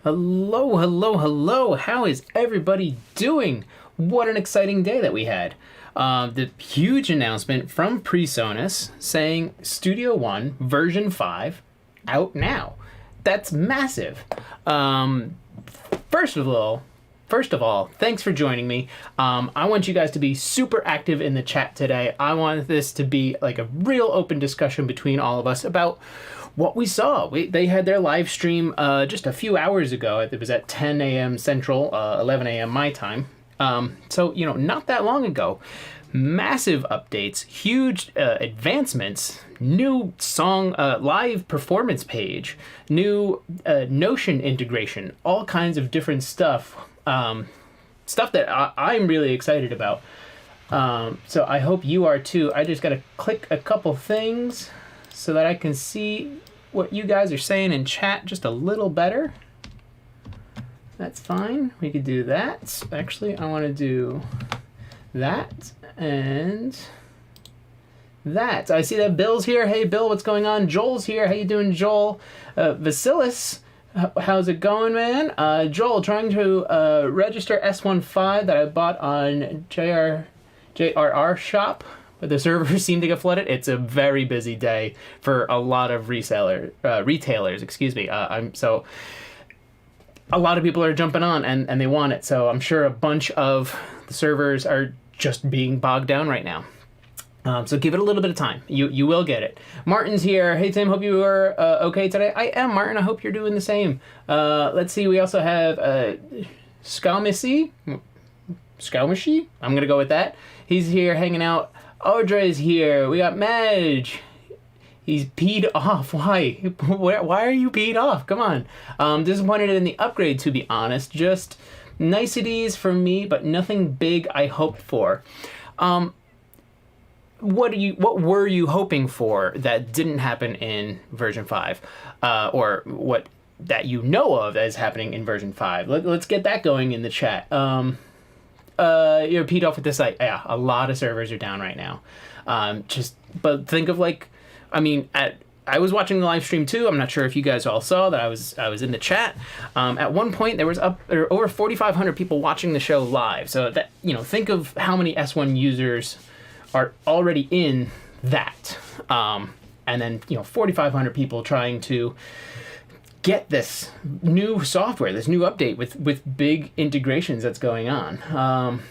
Hello, hello, hello. How is everybody doing? What an exciting day that we had. The huge announcement from Presonus saying Studio One version 5 out now. That's massive. First of all, thanks for joining me. I want you guys to be super active in the chat today. I want this to be like a real open discussion between all of us about what we saw. They had their live stream just a few hours ago. It was at 10 a.m. Central, 11 a.m. my time. So, not that long ago. Massive updates, huge advancements, new song live performance page, new Notion integration, all kinds of different stuff. Stuff that I'm really excited about. So I hope you are too. I just got to click a couple things so that I can see what you guys are saying in chat just a little better. That's fine. We could do that. Actually, I want to do that and that. I see that Bill's here. Hey, Bill, what's going on? Joel's here. How you doing, Joel? Vasilis, how's it going, man? Joel, trying to register S15 that I bought on JRR Shop. But the servers seem to get flooded. It's a very busy day for a lot of retailers. Excuse me. So a lot of people are jumping on and they want it. So I'm sure a bunch of the servers are just being bogged down right now. So give it a little bit of time. You will get it. Martin's here. Hey, Tim, hope you are okay today. I am, Martin. I hope you're doing the same. Let's see. We also have Skalmisi. I'm going to go with that. He's here hanging out. Audrey's here. We got Madge. He's peed off. Why? Why are you peed off? Come on. Disappointed in the upgrade, to be honest. Just niceties for me, but nothing big I hoped for. What were you hoping for that didn't happen in version 5? Or what that you know of as happening in version 5? Let's get that going in the chat. You're peed off with this site. Yeah, a lot of servers are down right now. But think of I was watching the live stream too. I'm not sure if you guys all saw that I was in the chat. At one point there was over 4,500 people watching the show live. So that, think of how many S1 users are already in that. And then, 4,500 people trying to get this new software, this new update with big integrations that's going on.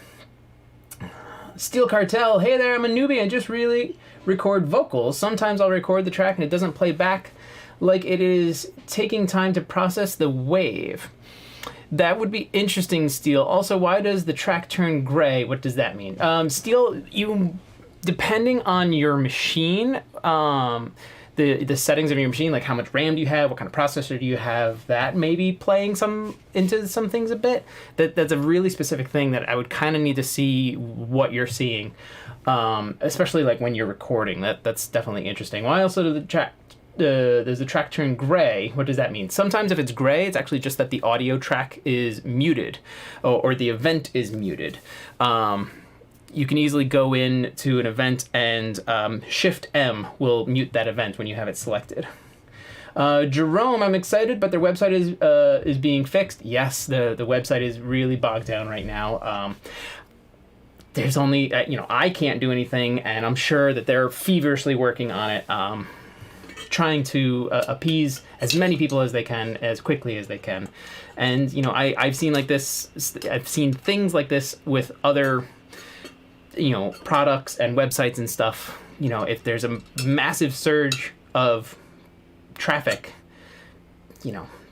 Steel Cartel, hey there, I'm a newbie. I just really record vocals. Sometimes I'll record the track and it doesn't play back like it is taking time to process the wave. That would be interesting, Steel. Also, why does the track turn gray? What does that mean? Steel, depending on your machine, the settings of your machine, like how much RAM do you have, what kind of processor do you have, that may be playing into some things a bit. That's a really specific thing that I would kind of need to see what you're seeing, especially like when you're recording. That's definitely interesting. Why also does the track turn gray? What does that mean? Sometimes if it's gray, it's actually just that the audio track is muted or the event is muted. You can easily go into an event and Shift M will mute that event when you have it selected. Jerome, I'm excited, but their website is being fixed. Yes, the website is really bogged down right now. There's only, I can't do anything, and I'm sure that they're feverishly working on it, trying to appease as many people as they can, as quickly as they can. And, I've seen things like this with other products and websites and stuff. If there's a massive surge of traffic,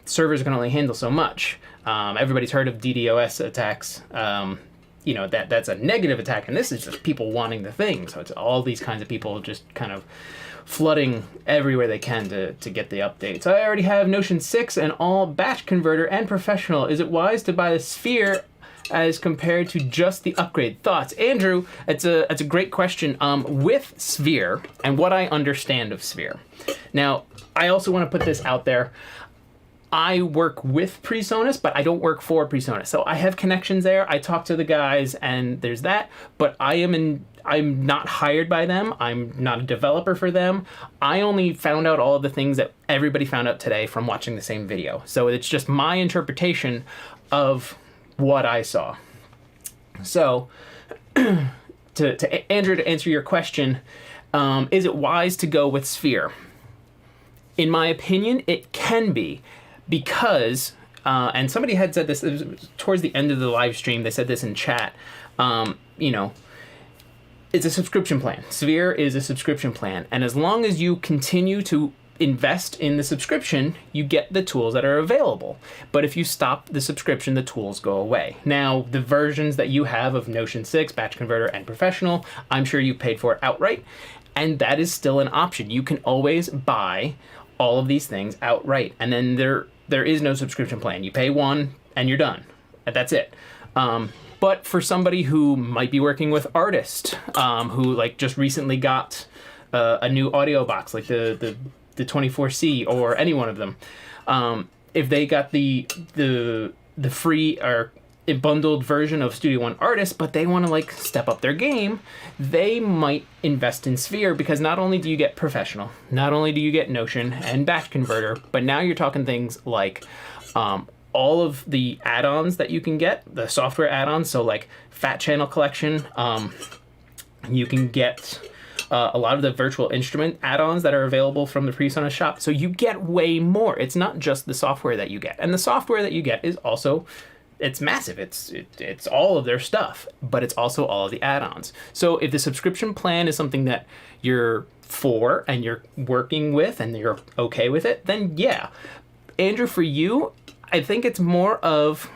servers can only handle so much. Everybody's heard of DDoS attacks. That's a negative attack, and this is just people wanting the thing. So it's all these kinds of people just kind of flooding everywhere they can to get the update. So I already have Notion 6 and all batch converter and professional. Is it wise to buy the Sphere as compared to just the upgrade? Thoughts? Andrew, it's a great question. With Sphere and what I understand of Sphere. Now, I also want to put this out there. I work with Presonus, but I don't work for Presonus. So I have connections there. I talk to the guys, and there's that. But I'm not hired by them. I'm not a developer for them. I only found out all of the things that everybody found out today from watching the same video. So it's just my interpretation of what I saw. So, to Andrew, to answer your question, is it wise to go with Sphere? In my opinion, it can be, because, and somebody had said this, it was towards the end of the live stream, they said this in chat, it's a subscription plan. Sphere is a subscription plan, and as long as you continue to invest in the subscription, you get the tools that are available. But if you stop the subscription, the tools go away. Now, the versions that you have of Notion 6, Batch Converter, and Professional, I'm sure you paid for it outright, and that is still an option. You can always buy all of these things outright, and then there is no subscription plan. You pay one, and you're done. That's it. But for somebody who might be working with artists, who like just recently got a new audio box, like the 24C or any one of them, if they got the free or a bundled version of Studio One Artist, but they want to like step up their game, they might invest in Sphere, because not only do you get Professional, not only do you get Notion and Batch Converter, but now you're talking things like all of the add-ons that you can get, the software add-ons, so like Fat Channel Collection, you can get a lot of the virtual instrument add-ons that are available from the Presonus shop. So you get way more. It's not just the software that you get. And the software that you get is also, it's massive. It's all of their stuff, but it's also all of the add-ons. So if the subscription plan is something that you're for and you're working with and you're okay with it, then yeah. Andrew, for you, I think it's more of,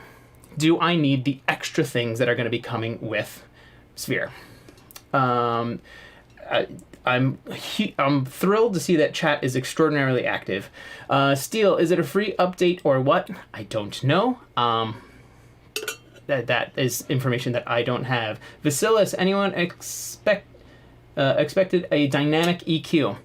do I need the extra things that are going to be coming with Sphere? I'm thrilled to see that chat is extraordinarily active. Steele, is it a free update or what? I don't know. That is information that I don't have. Vasilis, anyone expected a dynamic EQ?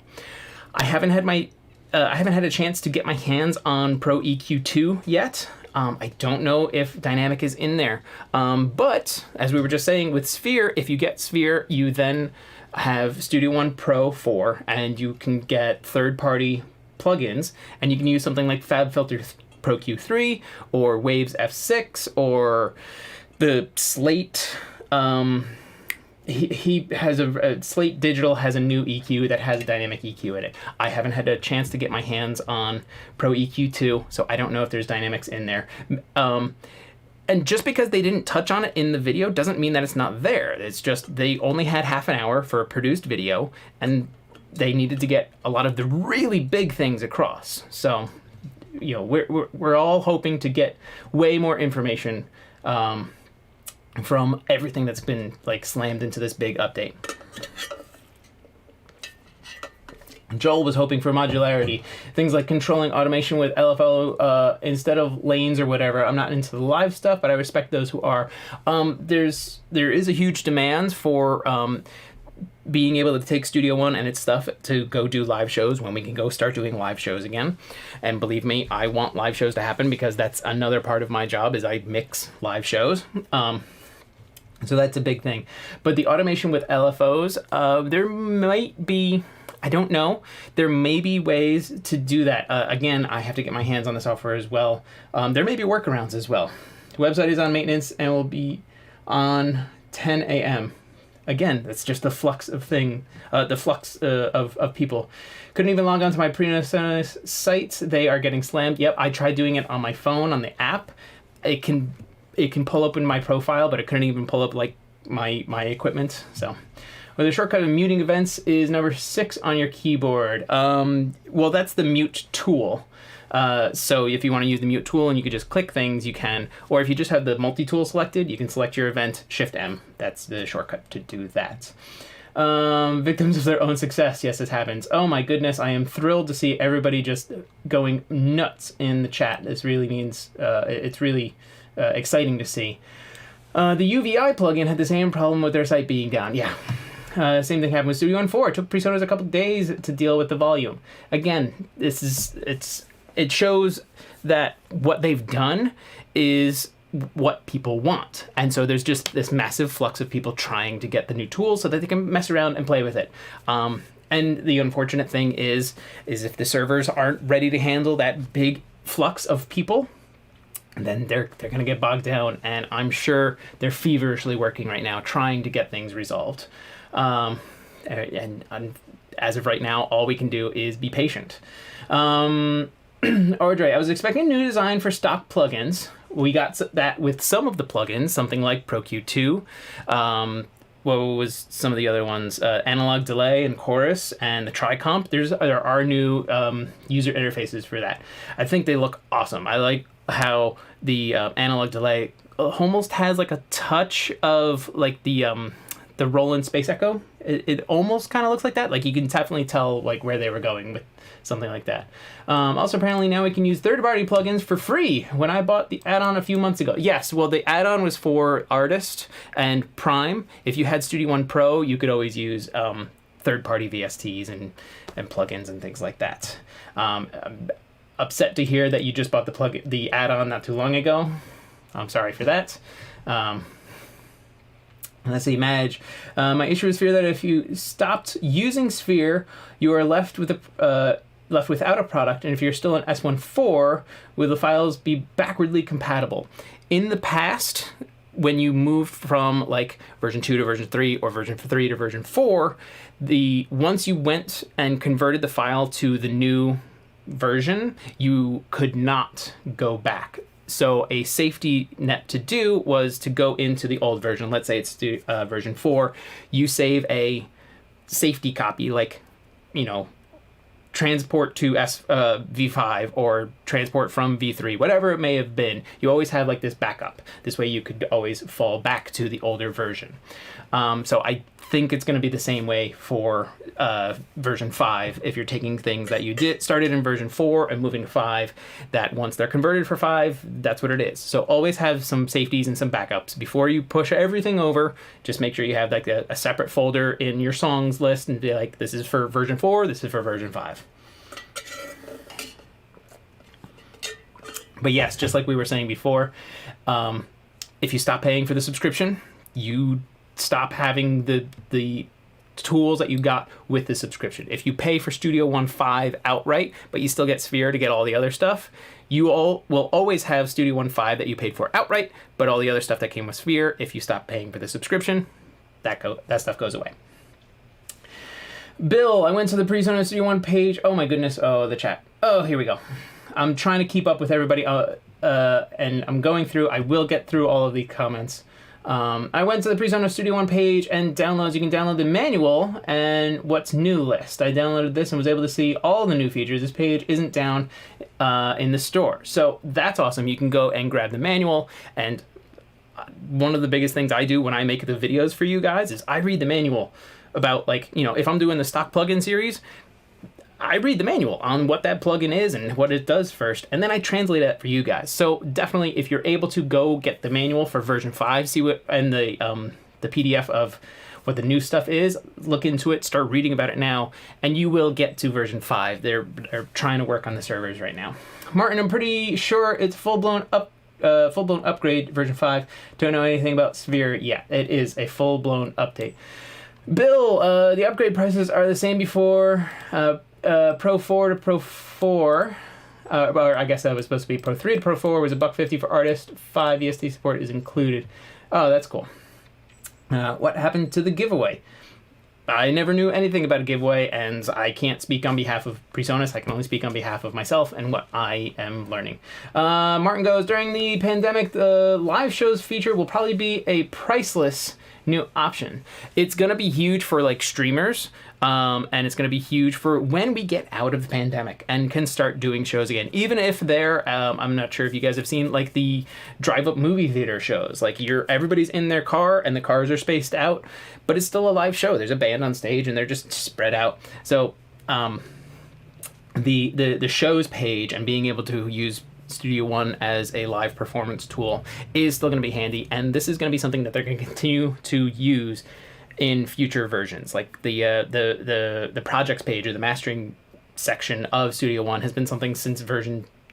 I haven't had a chance to get my hands on Pro EQ2 yet. I don't know if dynamic is in there. But as we were just saying with Sphere, if you get Sphere, you then have Studio One Pro 4, and you can get third-party plugins, and you can use something like FabFilter Pro Q3 or Waves F6 or the Slate. He has a Slate Digital has a new EQ that has a dynamic EQ in it. I haven't had a chance to get my hands on Pro EQ2, so I don't know if there's dynamics in there. And just because they didn't touch on it in the video doesn't mean that it's not there. It's just they only had half an hour for a produced video, and they needed to get a lot of the really big things across. So, you know, we're all hoping to get way more information from everything that's been like slammed into this big update. Joel was hoping for modularity, things like controlling automation with LFO instead of lanes or whatever. I'm not into the live stuff, but I respect those who are. There is a huge demand for being able to take Studio One and its stuff to go do live shows when we can go start doing live shows again. And believe me, I want live shows to happen, because that's another part of my job, is I mix live shows. So that's a big thing. But the automation with LFOs, there might be, I don't know, there may be ways to do that. Again, I have to get my hands on the software as well. There may be workarounds as well. The website is on maintenance and will be on 10 a.m. Again, that's just the flux of people. Couldn't even log on to my Presonus sites. They are getting slammed. Yep, I tried doing it on my phone, on the app. It can pull up in my profile, but it couldn't even pull up like my equipment. So, well, the shortcut of muting events is number 6 on your keyboard. Well, that's the mute tool. So if you want to use the mute tool and you could just click things, you can. Or if you just have the multi-tool selected, you can select your event, Shift-M. That's the shortcut to do that. Victims of their own success. Yes, this happens. Oh my goodness, I am thrilled to see everybody just going nuts in the chat. This really means, it's really exciting to see. The UVI plugin had the same problem with their site being down. Yeah. Same thing happened with Studio One 4. It took Presonus a couple days to deal with the volume. Again, it's it shows that what they've done is what people want. And so there's just this massive flux of people trying to get the new tools so that they can mess around and play with it. And the unfortunate thing is if the servers aren't ready to handle that big flux of people, then they're going to get bogged down. And I'm sure they're feverishly working right now trying to get things resolved. And as of right now, all we can do is be patient. Audrey, I was expecting a new design for stock plugins. We got that with some of the plugins, something like ProQ2. What was some of the other ones? Analog Delay and Chorus and the Tricomp. There are new user interfaces for that. I think they look awesome. I like how the Analog Delay almost has like a touch of like the Roland Space Echo. It almost kind of looks like that. Like you can definitely tell like where they were going with something like that. Also, apparently now we can use third-party plugins for free when I bought the add-on a few months ago. Yes, well, the add-on was for Artist and Prime. If you had Studio One Pro, you could always use third-party VSTs and plugins and things like that. I'm upset to hear that you just bought the add-on not too long ago. I'm sorry for that. Let's see, Madge. My issue is fear that if you stopped using Sphere, you are left without a product, and if you're still an S1.4, will the files be backwardly compatible? In the past, when you moved from like version 2 to version 3 or version 3 to version 4, once you went and converted the file to the new version, you could not go back. So a safety net to do was to go into the old version. Let's say it's version 4. You save a safety copy, like, transport to V5 or transport from V3, whatever it may have been. You always have like this backup. This way you could always fall back to the older version. So I think it's going to be the same way for version 5. If you're taking things that you started in version 4 and moving to 5, that once they're converted for 5, that's what it is. So always have some safeties and some backups. Before you push everything over, just make sure you have like a separate folder in your songs list and be like, this is for version 4, this is for version 5. But yes, just like we were saying before, if you stop paying for the subscription, you stop having the tools that you got with the subscription. If you pay for Studio One 5 outright, but you still get Sphere to get all the other stuff, you will always have Studio One 5 that you paid for outright, but all the other stuff that came with Sphere, if you stop paying for the subscription, that stuff goes away. Bill, I went to the Presonus Studio One page. Oh my goodness. Oh, the chat. Oh, here we go. I'm trying to keep up with everybody, and I'm going through. I will get through all of the comments. I went to the Presonus Studio One page and downloads. You can download the manual and what's new list. I downloaded this and was able to see all the new features. This page isn't down in the store. So that's awesome. You can go and grab the manual. And one of the biggest things I do when I make the videos for you guys is I read the manual about, like, if I'm doing the stock plugin series, I read the manual on what that plugin is and what it does first, and then I translate it for you guys. So definitely, if you're able to go get the manual for version 5, see what and the PDF of what the new stuff is, look into it, start reading about it now, and you will get to version 5. They're trying to work on the servers right now. Martin, I'm pretty sure it's full-blown upgrade version 5. Don't know anything about Sphere. Yeah, it is a full-blown update. Bill, the upgrade prices are the same before. Pro 4 to Pro 4, or I guess that was supposed to be Pro 3 to Pro 4 was $150 for Artist. 5 VST support is included. Oh, that's cool. What happened to the giveaway? I never knew anything about a giveaway, and I can't speak on behalf of Presonus. I can only speak on behalf of myself and what I am learning. Martin goes, during the pandemic, the live shows feature will probably be a priceless new option. It's going to be huge for like streamers, and it's going to be huge for when we get out of the pandemic and can start doing shows again. Even if they're, I'm not sure if you guys have seen like the drive-up movie theater shows. Like everybody's in their car and the cars are spaced out, but it's still a live show. There's a band on stage and they're just spread out. So the shows page and being able to use Studio One as a live performance tool is still going to be handy, and this is going to be something that they're going to continue to use in future versions. Like the projects page or the mastering section of Studio One has been something since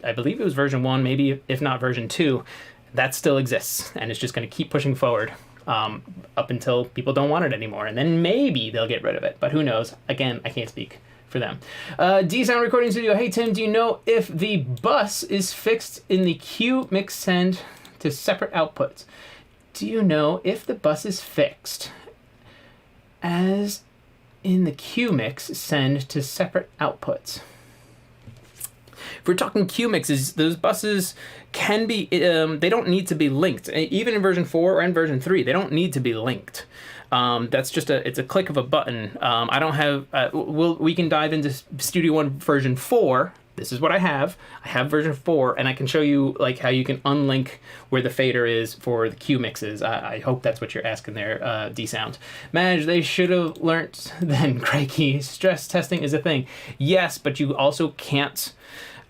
I believe it was version 1, maybe if not version 2, that still exists, and it's just going to keep pushing forward up until people don't want it anymore, and then maybe they'll get rid of it, but who knows? Again, I can't speak for them. D-Sound Recording Studio. Hey Tim, do you know if the bus is fixed in the Q mix send to separate outputs? Do you know if the bus is fixed as in the Q mix send to separate outputs? If we're talking Q mixes, those buses can be, they don't need to be linked. Even in version 4 or in version 3, they don't need to be linked. That's just it's a click of a button. I don't have, we can dive into Studio One version 4. This is what I have. I have version 4, and I can show you like how you can unlink where the fader is for the Q mixes. I hope that's what you're asking there, D-Sound. Madge, they should have learnt then, Craigie. Stress testing is a thing. Yes, but you also can't,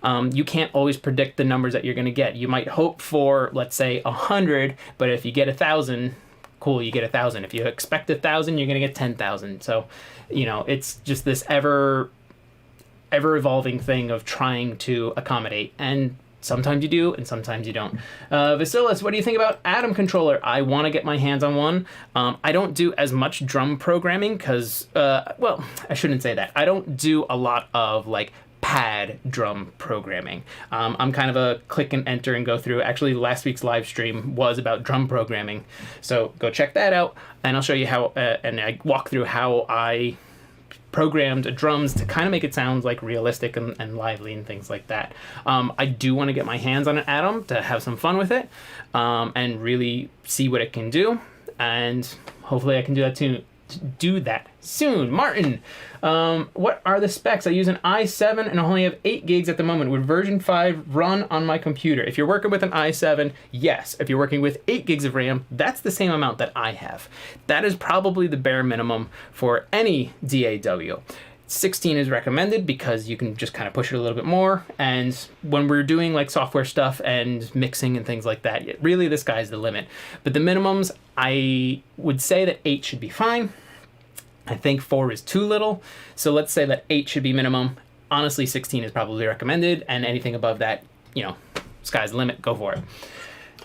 you can't always predict the numbers that you're going to get. You might hope for, let's say, 100, but if you get 1,000, cool, you get 1,000. If you expect 1,000, you're going to get 10,000. So, you know, it's just this ever evolving thing of trying to accommodate, and sometimes you do and sometimes you don't. Vasilis, what do you think about Atom controller? I want to get my hands on one. I don't do as much drum programming because, well, I shouldn't say that. I don't do a lot of like pad drum programming. I'm kind of a click and enter and go through. Actually, last week's live stream was about drum programming, so go check that out, and I'll show you how, and I walk through how I programmed drums to kind of make it sound like realistic and lively and things like that. I do want to get my hands on an Atom to have some fun with it, and really see what it can do, and hopefully I can do that soon. Martin, what are the specs? I use an i7 and I only have 8 gigs at the moment. Would version 5 run on my computer? If you're working with an i7, yes. If you're working with 8 gigs of RAM, that's the same amount that I have. That is probably the bare minimum for any DAW. 16 is recommended because you can just kind of push it a little bit more, and when we're doing like software stuff and mixing and things like that, really the sky's the limit. But the minimums, I would say that 8 should be fine. I think 4 is too little, so let's say that 8 should be minimum. Honestly, 16 is probably recommended, and anything above that, you know, sky's the limit, go for it.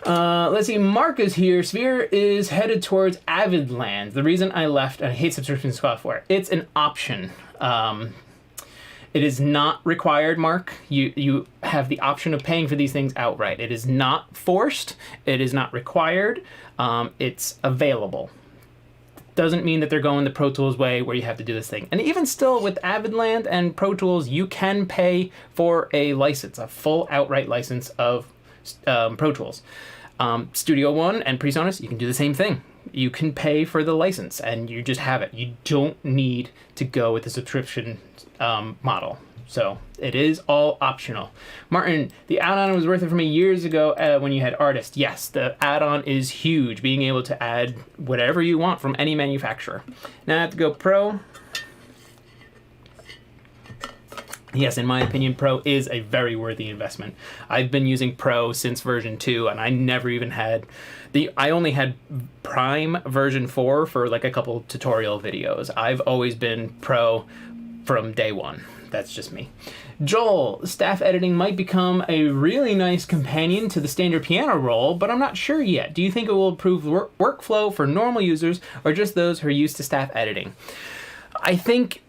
Let's see, Mark is here. Sphere is headed towards Avid Lands. The reason I left, I hate subscription software. It's an option. It is not required, Mark. You have the option of paying for these things outright. It is not forced. It is not required. It's available. Doesn't mean that they're going the Pro Tools way where you have to do this thing. And even still with Avidland and Pro Tools, you can pay for a license, a full outright license of Pro Tools. Studio One and Presonus, you can do the same thing. You can pay for the license and you just have it. You don't need to go with the subscription model. So it is all optional. Martin, the add-on was worth it for me years ago when you had Artist. Yes, the add-on is huge, being able to add whatever you want from any manufacturer. Now I have to go Pro. Yes, in my opinion, Pro is a very worthy investment. I've been using Pro since version 2, and I never even had I only had Prime version 4 for like a couple tutorial videos. I've always been Pro from day one. That's just me. Joel, staff editing might become a really nice companion to the standard piano roll, but I'm not sure yet. Do you think it will improve workflow for normal users or just those who are used to staff editing? I think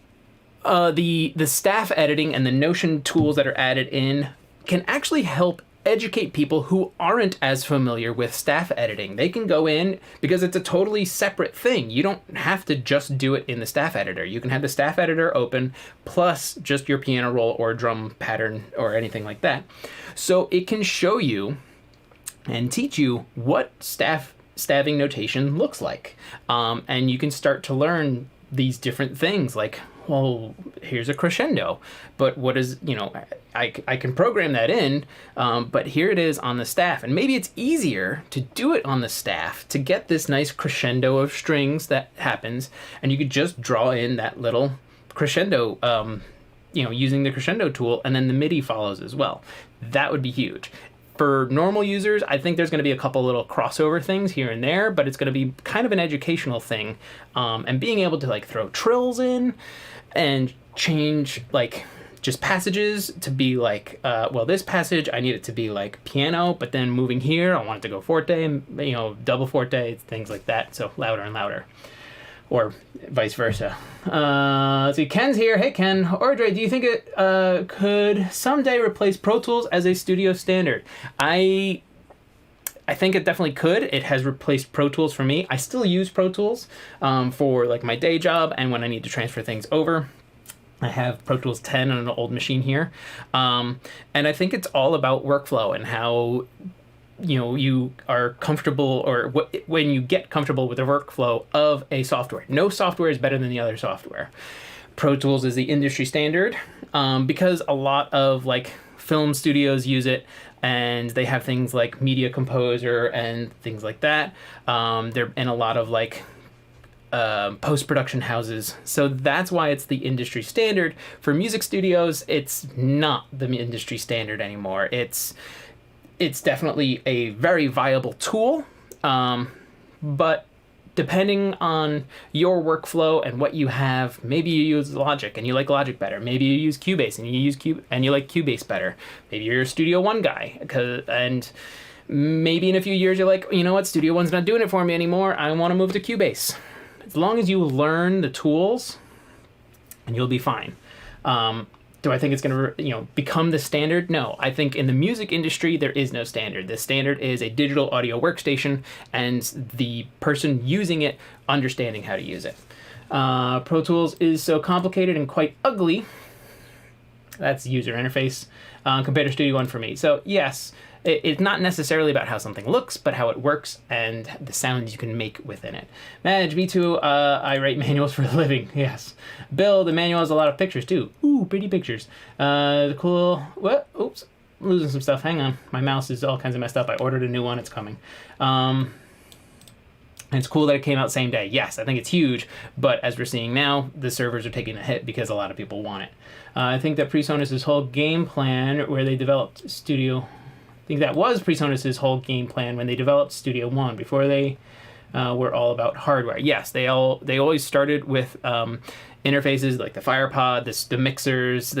the staff editing and the Notion tools that are added in can actually help educate people who aren't as familiar with staff editing. They can go in because it's a totally separate thing. You don't have to just do it in the staff editor. You can have the staff editor open plus just your piano roll or drum pattern or anything like that. So it can show you and teach you what staffing notation looks like. And you can start to learn these different things like, well, here's a crescendo, but what is, you know, I can program that in, but here it is on the staff. And maybe it's easier to do it on the staff to get this nice crescendo of strings that happens. And you could just draw in that little crescendo, you know, using the crescendo tool, and then the MIDI follows as well. That would be huge. For normal users, I think there's going to be a couple little crossover things here and there, but it's going to be kind of an educational thing. And being able to like throw trills in and change just passages to be like, well, this passage, I need it to be like piano, but then moving here, I want it to go forte, double forte, things like that. So louder and louder, or vice versa. Let's see, Ken's here. Hey, Ken. Ordre, do you think it could someday replace Pro Tools as a studio standard? I think it definitely could. It has replaced Pro Tools for me. I still use Pro Tools for like my day job and when I need to transfer things over. I have Pro Tools 10 on an old machine here. And I think it's all about workflow and how you are comfortable, or when you get comfortable with the workflow of a software. No software is better than the other software. Pro Tools is the industry standard because a lot of like film studios use it, and they have things like Media Composer and things like that. They're in a lot of like post-production houses. So that's why it's the industry standard. For music studios, it's not the industry standard anymore. It's definitely a very viable tool, but depending on your workflow and what you have, maybe you use Logic and you like Logic better. Maybe you use Cubase and you like Cubase better. Maybe you're a Studio One guy, and maybe in a few years you're like, you know what, Studio One's not doing it for me anymore. I want to move to Cubase. As long as you learn the tools, and you'll be fine. Do I think it's going to, become the standard? No. I think in the music industry, there is no standard. The standard is a digital audio workstation and the person using it understanding how to use it. Pro Tools is so complicated and quite ugly. That's user interface compared to Studio One for me. So yes, it's not necessarily about how something looks, but how it works and the sounds you can make within it. Madge, me too. I write manuals for a living. Yes. Bill, the manual has a lot of pictures too. Ooh, pretty pictures. The cool. What? Oops, I'm losing some stuff. Hang on. My mouse is all kinds of messed up. I ordered a new one. It's coming. And it's cool that it came out same day. Yes, I think it's huge. But as we're seeing now, the servers are taking a hit because a lot of people want it. I think that Presonus' whole game plan where they developed Studio. I think that was Presonus' whole game plan when they developed Studio One, before they were all about hardware. Yes, they always started with interfaces like the FirePod, the mixers,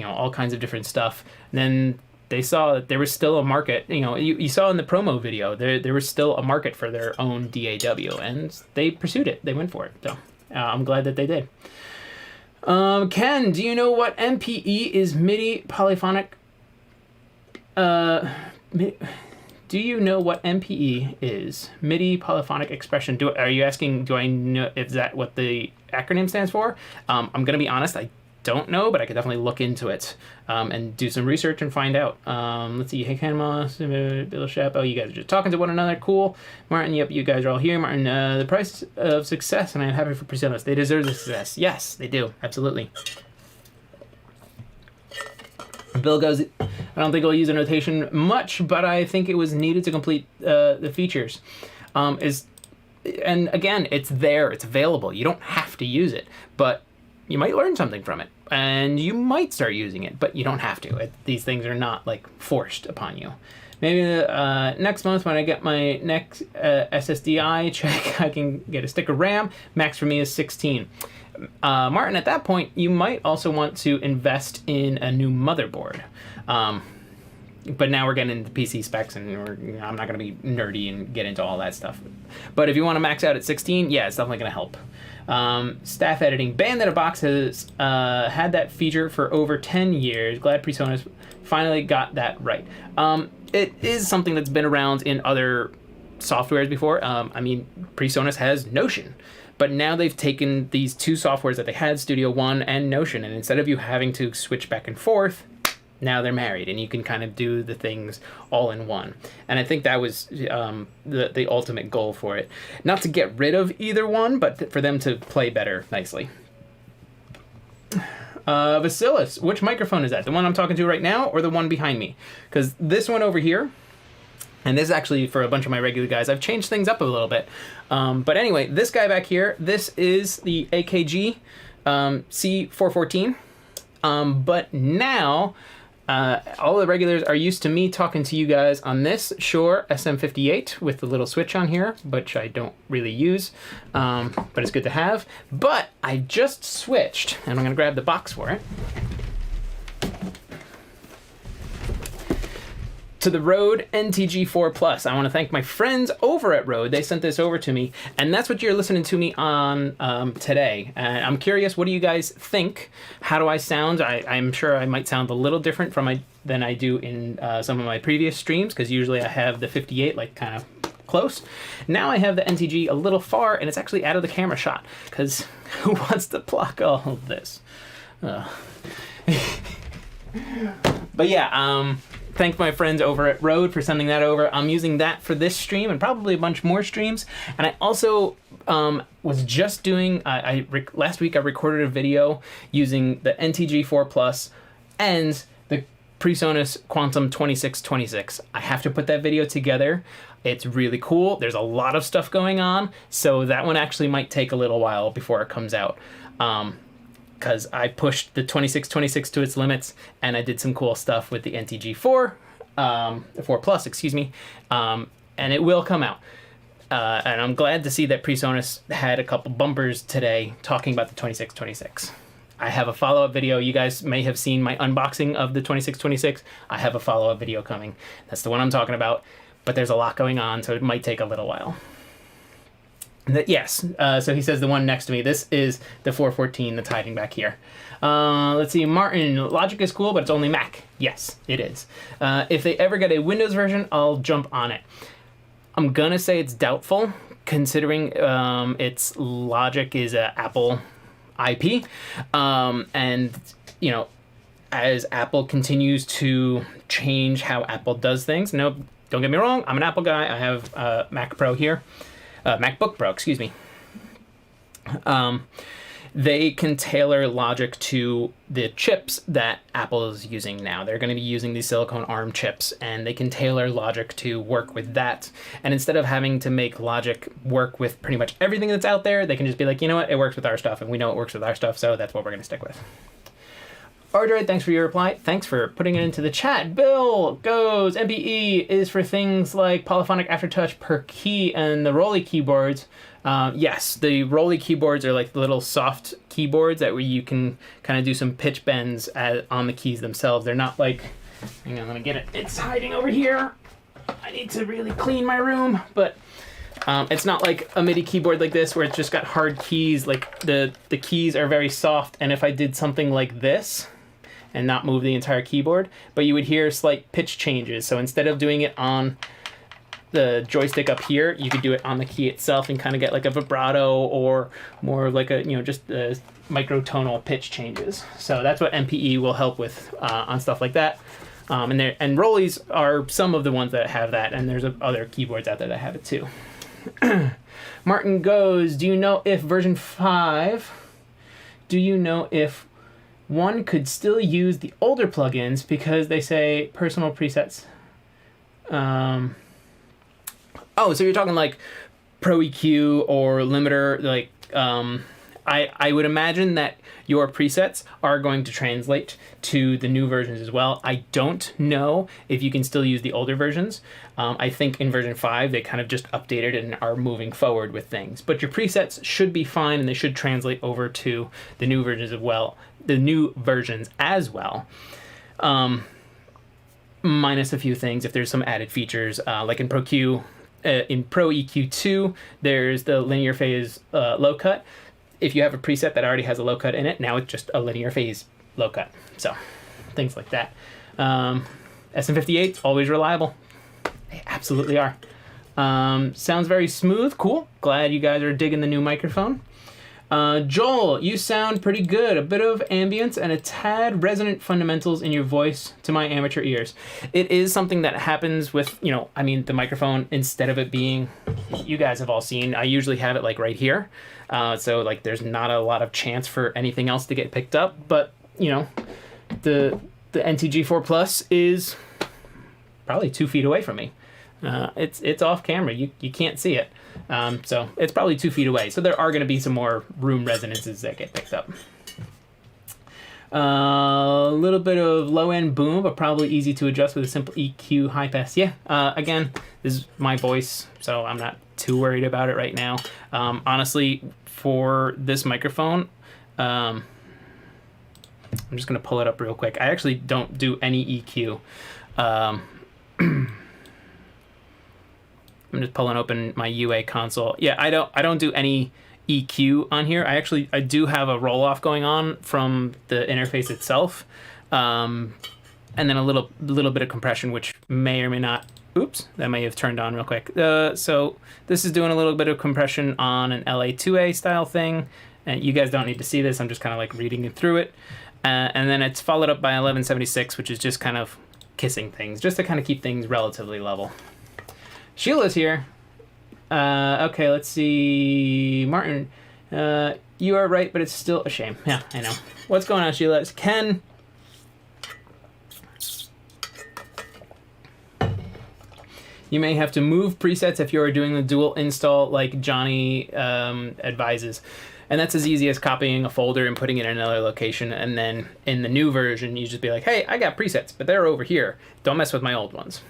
all kinds of different stuff. And then they saw that there was still a market. You saw in the promo video there was still a market for their own DAW, and they pursued it. They went for it. So I'm glad that they did. Ken, do you know what MPE is? MIDI polyphonic. Do you know what MPE is? MIDI polyphonic expression. Are you asking, do I know, is that what the acronym stands for? I'm going to be honest, I don't know, but I could definitely look into it and do some research and find out. Let's see. Hey, Kenma, Bill Shep. Oh, you guys are just talking to one another. Cool. Martin, yep, you guys are all here. Martin, the price of success, and I'm happy for Presonus. They deserve the success. Yes, they do. Absolutely. Bill goes, I don't think I'll use a notation much, but I think it was needed to complete the features. And again, it's there, it's available. You don't have to use it, but you might learn something from it, and you might start using it, but you don't have to. These things are not like forced upon you. Maybe next month when I get my next SSDI check, I can get a stick of RAM. Max for me is 16. Martin, at that point, you might also want to invest in a new motherboard. But now we're getting into PC specs, and I'm not going to be nerdy and get into all that stuff. But if you want to max out at 16, yeah, it's definitely going to help. Staff editing. Band in a Box has had that feature for over 10 years. Glad Presonus finally got that right. It is something that's been around in other softwares before. Presonus has Notion. But now they've taken these two softwares that they had, Studio One and Notion, and instead of you having to switch back and forth, now they're married, and you can kind of do the things all in one. And I think that was the ultimate goal for it. Not to get rid of either one, but for them to play better nicely. Vasilis, which microphone is that? The one I'm talking to right now, or the one behind me? Because this one over here, and this is actually for a bunch of my regular guys, I've changed things up a little bit. But anyway, this guy back here, this is the AKG C414. But now, all the regulars are used to me talking to you guys on this Shure SM58 with the little switch on here, which I don't really use, but it's good to have. But I just switched, and I'm going to grab the box for it. to the Rode NTG4 Plus. I want to thank my friends over at Rode. They sent this over to me, and that's what you're listening to me on today. And I'm curious, what do you guys think? How do I sound? I'm sure I might sound a little different than I do in some of my previous streams, because usually I have the 58 like kind of close. Now I have the NTG a little far, and it's actually out of the camera shot, because who wants to block all of this? But yeah, thank my friends over at Rode for sending that over. I'm using that for this stream and probably a bunch more streams. And I also was just doing, last week I recorded a video using the NTG4 Plus and the Presonus Quantum 2626. I have to put that video together. It's really cool. There's a lot of stuff going on, so that one actually might take a little while before it comes out. Because I pushed the 2626 to its limits, and I did some cool stuff with the NTG4, the 4 Plus, excuse me, and it will come out. And I'm glad to see that Presonus had a couple bumpers today talking about the 2626. I have a follow-up video. You guys may have seen my unboxing of the 2626. I have a follow-up video coming. That's the one I'm talking about, but there's a lot going on, so it might take a little while. Yes, so he says the one next to me. This is the 414 that's hiding back here. Let's see, Martin, Logic is cool, but it's only Mac. Yes, it is. If they ever get a Windows version, I'll jump on it. I'm gonna say it's doubtful, considering its Logic is a Apple IP. And, you know, as Apple continues to change how Apple does things, no, don't get me wrong, I'm an Apple guy. I have Mac Pro here. MacBook Pro, excuse me. They can tailor Logic to the chips that Apple is using now. They're going to be using these silicone ARM chips, and they can tailor Logic to work with that. And instead of having to make Logic work with pretty much everything that's out there, they can just be like, you know what, it works with our stuff, and we know it works with our stuff, so that's what we're going to stick with. Ardroid, thanks for your reply. Thanks for putting it into the chat. Bill goes, MBE is for things like polyphonic aftertouch per key and the Rolly keyboards. Yes, the Rolly keyboards are like the little soft keyboards that where you can kind of do some pitch bends on the keys themselves. They're not like, hang on, let me get it. It's hiding over here. I need to really clean my room, but it's not like a MIDI keyboard like this where it's just got hard keys. Like the keys are very soft, and if I did something like this and not move the entire keyboard, but you would hear slight pitch changes. So instead of doing it on the joystick up here, you could do it on the key itself and kind of get like a vibrato or more of like a, you know, just microtonal pitch changes. So that's what MPE will help with on stuff like that. And Rollies are some of the ones that have that, and there's other keyboards out there that have it too. Martin goes, do you know if version 5, do you know if one could still use the older plugins because they say personal presets? Oh, so you're talking like Pro EQ or limiter, like I would imagine that your presets are going to translate to the new versions as well. I don't know if you can still use the older versions. I think in version 5 they kind of just updated and are moving forward with things. But your presets should be fine, and they should translate over to the new versions as well. Minus a few things if there's some added features, like in Pro EQ 2, there's the linear phase low cut. If you have a preset that already has a low cut in it, now it's just a linear phase low cut. So things like that. SM58's always reliable. They absolutely are. Sounds very smooth. Cool. Glad you guys are digging the new microphone. Joel, you sound pretty good. A bit of ambience and a tad resonant fundamentals in your voice to my amateur ears. It is something that happens with, you know, I mean, the microphone, instead of it being, you guys have all seen, I usually have it like right here. So like there's not a lot of chance for anything else to get picked up. But, you know, the NTG4 Plus is probably 2 feet away from me. It's off camera. You can't see it. So it's probably 2 feet away. So there are going to be some more room resonances that get picked up. A little bit of low end boom, but probably easy to adjust with a simple EQ high pass. Yeah. Again, this is my voice, so I'm not too worried about it right now. Honestly, for this microphone, I'm just going to pull it up real quick. I actually don't do any EQ. I'm just pulling open my UA console. Yeah, I don't do any EQ on here. I do have a roll off going on from the interface itself, and then a little bit of compression, which may or may not. Oops, that may have turned on real quick. So this is doing a little bit of compression on an LA2A style thing, and you guys don't need to see this. I'm just kind of like reading it through it, and then it's followed up by 1176, which is just kind of kissing things, just to kind of keep things relatively level. Sheila's here. Okay, let's see. Martin, you are right, but it's still a shame. Yeah, I know. What's going on, Sheila? It's Ken. You may have to move presets if you're doing the dual install like Johnny advises. And that's as easy as copying a folder and putting it in another location. And then in the new version, you just be like, hey, I got presets, but they're over here. Don't mess with my old ones.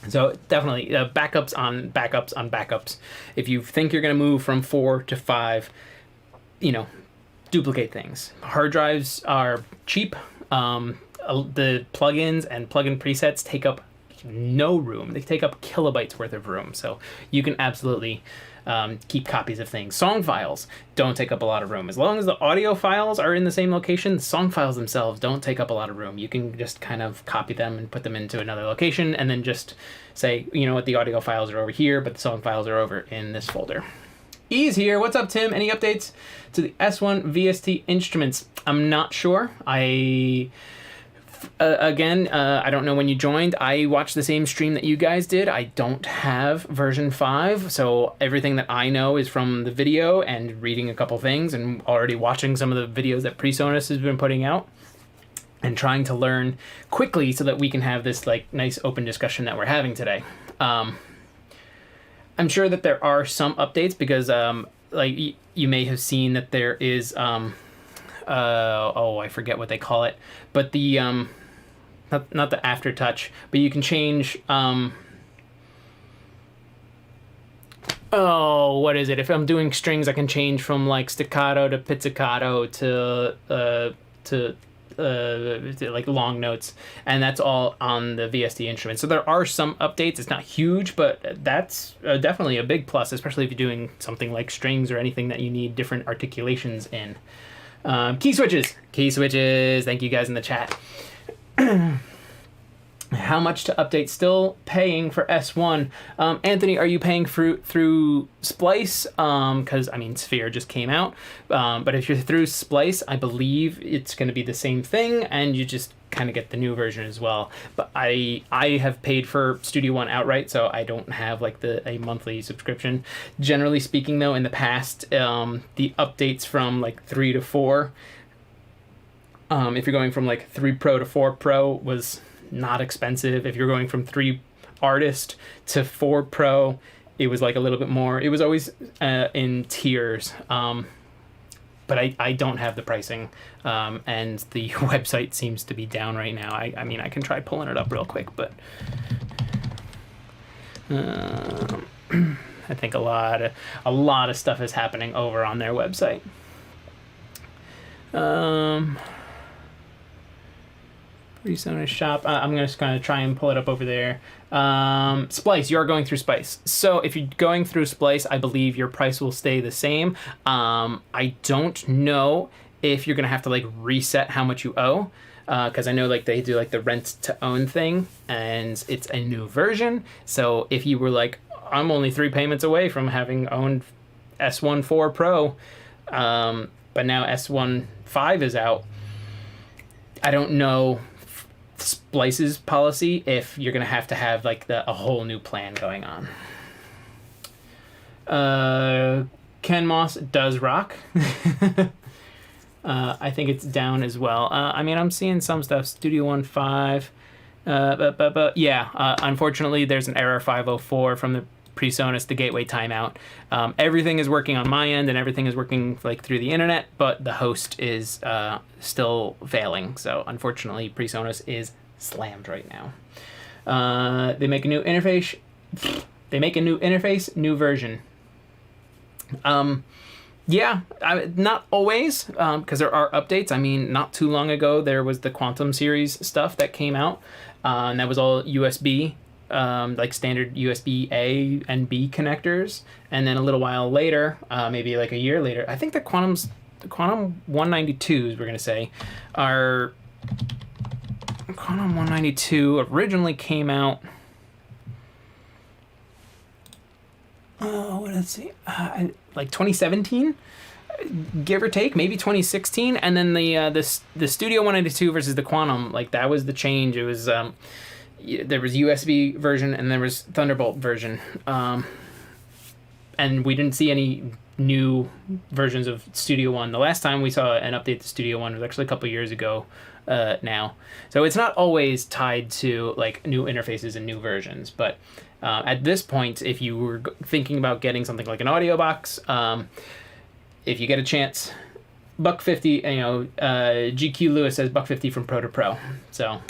So definitely backups on backups on backups. If you think you're going to move from 4 to 5, duplicate things. Hard drives are cheap. The plugins and plugin presets take up no room. They take up kilobytes worth of room. So you can absolutely keep copies of things. Song files don't take up a lot of room. As long as the audio files are in the same location, the song files themselves don't take up a lot of room. You can just kind of copy them and put them into another location and then just say, you know what, the audio files are over here, but the song files are over in this folder. Ease here. What's up, Tim? Any updates to the S1 VST instruments? I'm not sure. I don't know when you joined. I watched the same stream that you guys did. I don't have version 5, so everything that I know is from the video and reading a couple things and already watching some of the videos that Presonus has been putting out and trying to learn quickly so that we can have this like nice open discussion that we're having today. I'm sure that there are some updates because you may have seen that there is I forget what they call it, but the not the aftertouch, but you can change what is it? If I'm doing strings, I can change from like staccato to pizzicato to like long notes, and that's all on the VST instrument. So there are some updates. It's not huge, but that's definitely a big plus, especially if you're doing something like strings or anything that you need different articulations in. Key switches. Thank you guys in the chat. How much to update? Still paying for S1. Anthony, are you paying through Splice? Because, Sphere just came out. But if you're through Splice, I believe it's going to be the same thing, and you just kind of get the new version as well. But I have paid for Studio One outright, so I don't have like a monthly subscription. Generally speaking, though, in the past, the updates from like 3 to 4, if you're going from like 3 Pro to 4 Pro, was not expensive. If you're going from 3 Artist to 4 Pro, it was like a little bit more. It was always in tiers. But I don't have the pricing, and the website seems to be down right now. I can try pulling it up real quick, but I think a lot of stuff is happening over on their website. Presonus shop. I'm just going to try and pull it up over there. Splice, you're going through Splice. So if you're going through Splice, I believe your price will stay the same. I don't know if you're going to have to like reset how much you owe. Because I know like they do like the rent to own thing, and it's a new version. So if you were like, I'm only 3 payments away from having owned S1 4 Pro, but now S1 5 is out, I don't know Splice's policy if you're going to have like a whole new plan going on. Ken Moss does rock. I think it's down as well. I'm seeing some stuff. Studio One 5. But yeah, unfortunately, there's an error 504 from the Presonus, the gateway timeout. Everything is working on my end, and everything is working like through the internet, but the host is still failing. So unfortunately, Presonus is slammed right now. They make a new interface. New version. Yeah, not always, because there are updates. I mean, not too long ago, there was the Quantum series stuff that came out, and that was all USB, like standard USB A and B connectors. And then a little while later, maybe like a year later, I think the Quantum 192s, we're going to say, are... Quantum 192 originally came out... let's see, like 2017, give or take, maybe 2016, and then the Studio 192 versus the Quantum, like that was the change. It was there was USB version and there was Thunderbolt version, and we didn't see any new versions of Studio One. The last time we saw an update to Studio One was actually a couple years ago now, so it's not always tied to like new interfaces and new versions, but. At this point, if you were thinking about getting something like an audio box, if you get a chance, $150, GQ Lewis says $150 from Pro to Pro. So,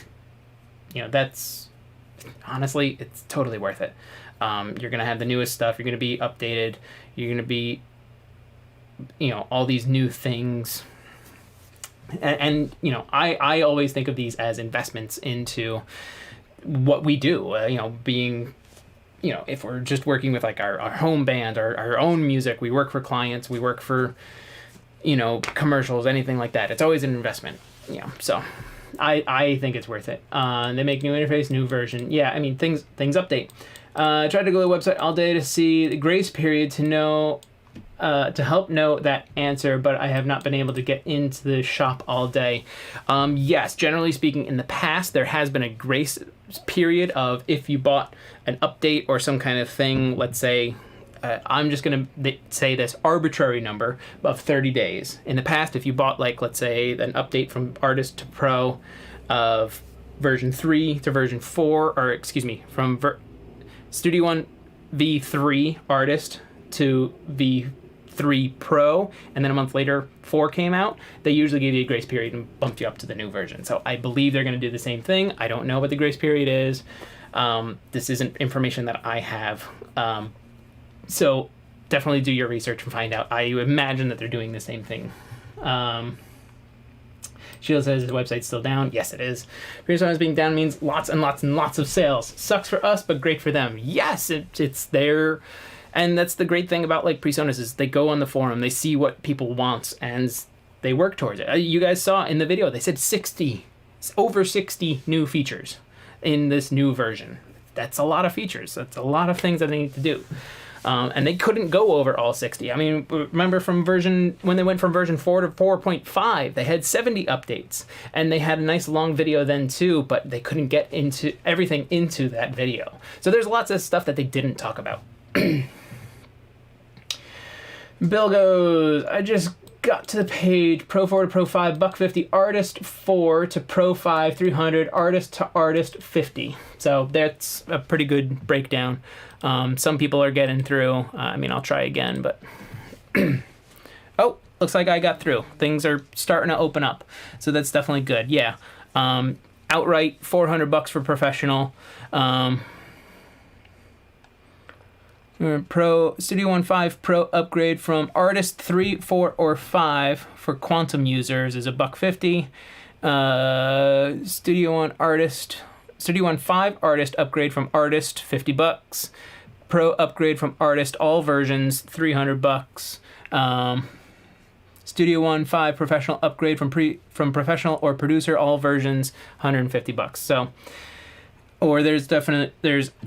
that's honestly, it's totally worth it. You're going to have the newest stuff. You're going to be updated. You're going to be, all these new things. And I always think of these as investments into what we do, being... if we're just working with like our home band, our own music, we work for clients, we work for, commercials, anything like that. It's always an investment. So I think it's worth it. They make new interface, new version. Yeah, I mean, things update. Tried to go to the website all day to see the grace period to help know that answer, but I have not been able to get into the shop all day. Yes, generally speaking, in the past, there has been a grace period of if you bought an update or some kind of thing, let's say, I'm just going to say this arbitrary number of 30 days. In the past, if you bought, like, let's say, an update from Artist to Pro of version 3 to version 4, or excuse me, from Studio One V3 Artist to V3 Pro, and then a month later 4 came out, they usually give you a grace period and bumped you up to the new version. So I believe they're going to do the same thing. I don't know what the grace period is. This isn't information that I have. So definitely do your research and find out. I imagine that they're doing the same thing. Sheila says the website's still down. Yes, it is. Presonus being down means lots and lots and lots of sales. Sucks for us, but great for them. Yes, it's there. And that's the great thing about like Presonus is they go on the forum, they see what people want, and they work towards it. You guys saw in the video, they said over 60 new features in this new version. That's a lot of features. That's a lot of things that they need to do. And they couldn't go over all 60. I mean, remember when they went from version 4 to 4.5, they had 70 updates. And they had a nice long video then too, but they couldn't get into everything into that video. So there's lots of stuff that they didn't talk about. Bill goes, I just got to the page, Pro 4 to Pro 5, $150, Artist 4 to Pro 5, $300, Artist to Artist 50. So that's a pretty good breakdown. Some people are getting through. I'll try again, but... Oh, looks like I got through. Things are starting to open up. So that's definitely good. Yeah. Outright, $400 for professional. Pro Studio One 5 Pro upgrade from Artist 3, 4, or 5 for Quantum users is $150. Studio One 5 Artist upgrade from Artist, $50. Pro upgrade from Artist, all versions, $300. Studio One 5 Professional upgrade from Professional or Producer, all versions, $150. So, or there's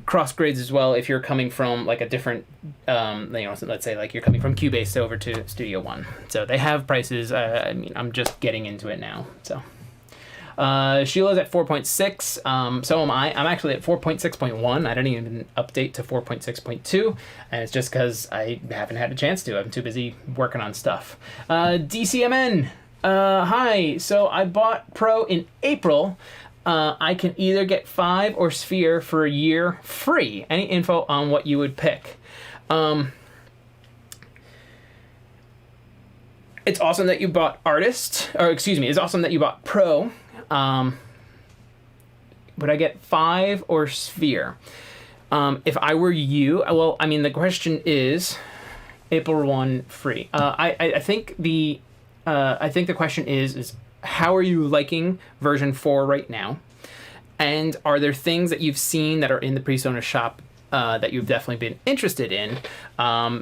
cross grades as well if you're coming from like a different, let's say like you're coming from Cubase over to Studio One. So they have prices. I'm just getting into it now. So. Sheila's at 4.6, so am I. I'm actually at 4.6.1. I didn't even update to 4.6.2, and it's just because I haven't had a chance to. I'm too busy working on stuff. DCMN, hi. So I bought Pro in April. I can either get 5 or Sphere for a year free. Any info on what you would pick? It's awesome that you bought it's awesome that you bought Pro. Would I get 5 or Sphere? If I were you, the question is, April 1 free. I think the question is how are you liking version 4 right now? And are there things that you've seen that are in the Presonus shop that you've definitely been interested in?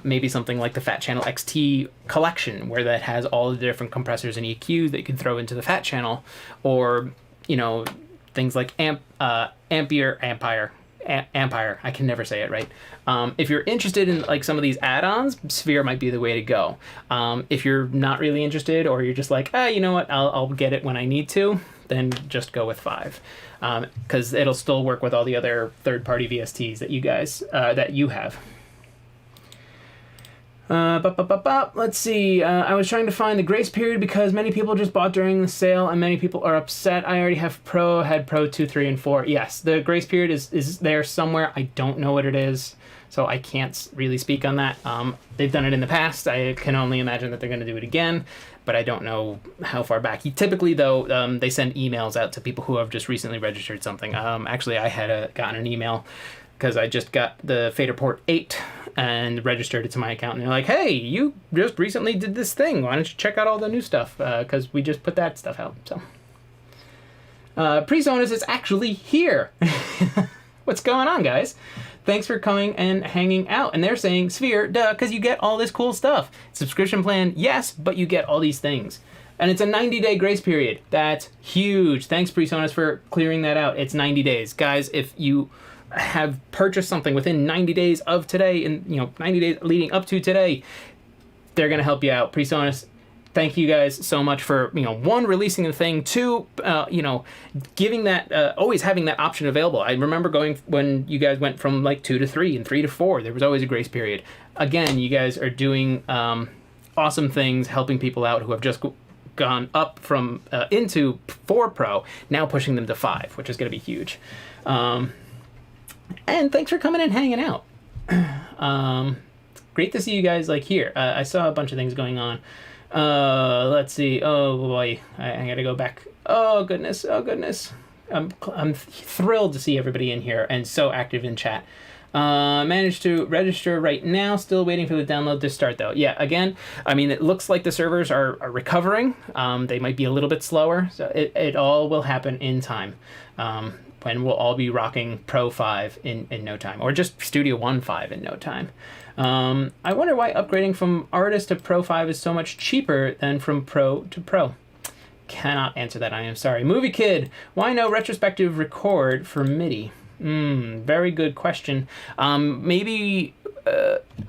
Maybe something like the Fat Channel XT collection, where that has all the different compressors and EQs that you can throw into the Fat Channel, or things like Ampere. I can never say it right. If you're interested in like some of these add-ons, Sphere might be the way to go. If you're not really interested, or you're just like, you know what, I'll get it when I need to, then just go with 5, because it'll still work with all the other third-party VSTs that you guys that you have. Let's see. I was trying to find the grace period because many people just bought during the sale and many people are upset. I already have Pro, had Pro 2, 3, and 4. Yes, the grace period is there somewhere. I don't know what it is, so I can't really speak on that. They've done it in the past. I can only imagine that they're going to do it again, but I don't know how far back. Typically, though, they send emails out to people who have just recently registered something. Actually, I had gotten an email because I just got the Fader Port 8 and registered it to my account. And they're like, hey, you just recently did this thing. Why don't you check out all the new stuff? Because we just put that stuff out. So, Presonus is actually here. What's going on, guys? Thanks for coming and hanging out. And they're saying, Sphere, duh, because you get all this cool stuff. Subscription plan, yes, but you get all these things. And it's a 90-day grace period. That's huge. Thanks, Presonus, for clearing that out. It's 90 days. Guys, if you have purchased something within 90 days of today, and 90 days leading up to today, they're going to help you out. Presonus, thank you guys so much for, 1, releasing the thing, 2, giving that, always having that option available. I remember going when you guys went from like 2 to 3 and 3 to 4, there was always a grace period. Again, you guys are doing awesome things, helping people out who have just gone up from into 4 Pro, now pushing them to 5, which is going to be huge. And thanks for coming and hanging out. Great to see you guys here. I saw a bunch of things going on. Let's see. Oh boy, I gotta go back. Oh goodness. I'm thrilled to see everybody in here and so active in chat. Managed to register right now. Still waiting for the download to start though. Yeah, again, I mean, it looks like the servers are recovering. They might be a little bit slower, so it all will happen in time. When we'll all be rocking Pro 5 in no time, or just Studio One 5 in no time. I wonder why upgrading from Artist to Pro 5 is so much cheaper than from Pro to Pro. Cannot answer that, I am sorry. Movie Kid, why no retrospective record for MIDI? Very good question. Maybe,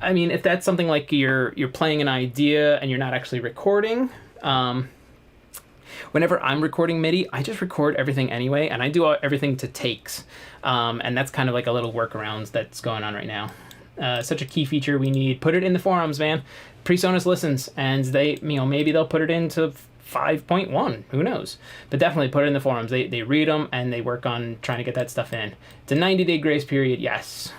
I mean, if that's something like you're playing an idea and you're not actually recording, whenever I'm recording MIDI, I just record everything anyway, and I do everything to takes. And that's kind of like a little workaround that's going on right now. Such a key feature we need. Put it in the forums, man. Presonus listens, and they, maybe they'll put it into 5.1. Who knows? But definitely put it in the forums. They read them, and they work on trying to get that stuff in. It's a 90-day grace period, yes.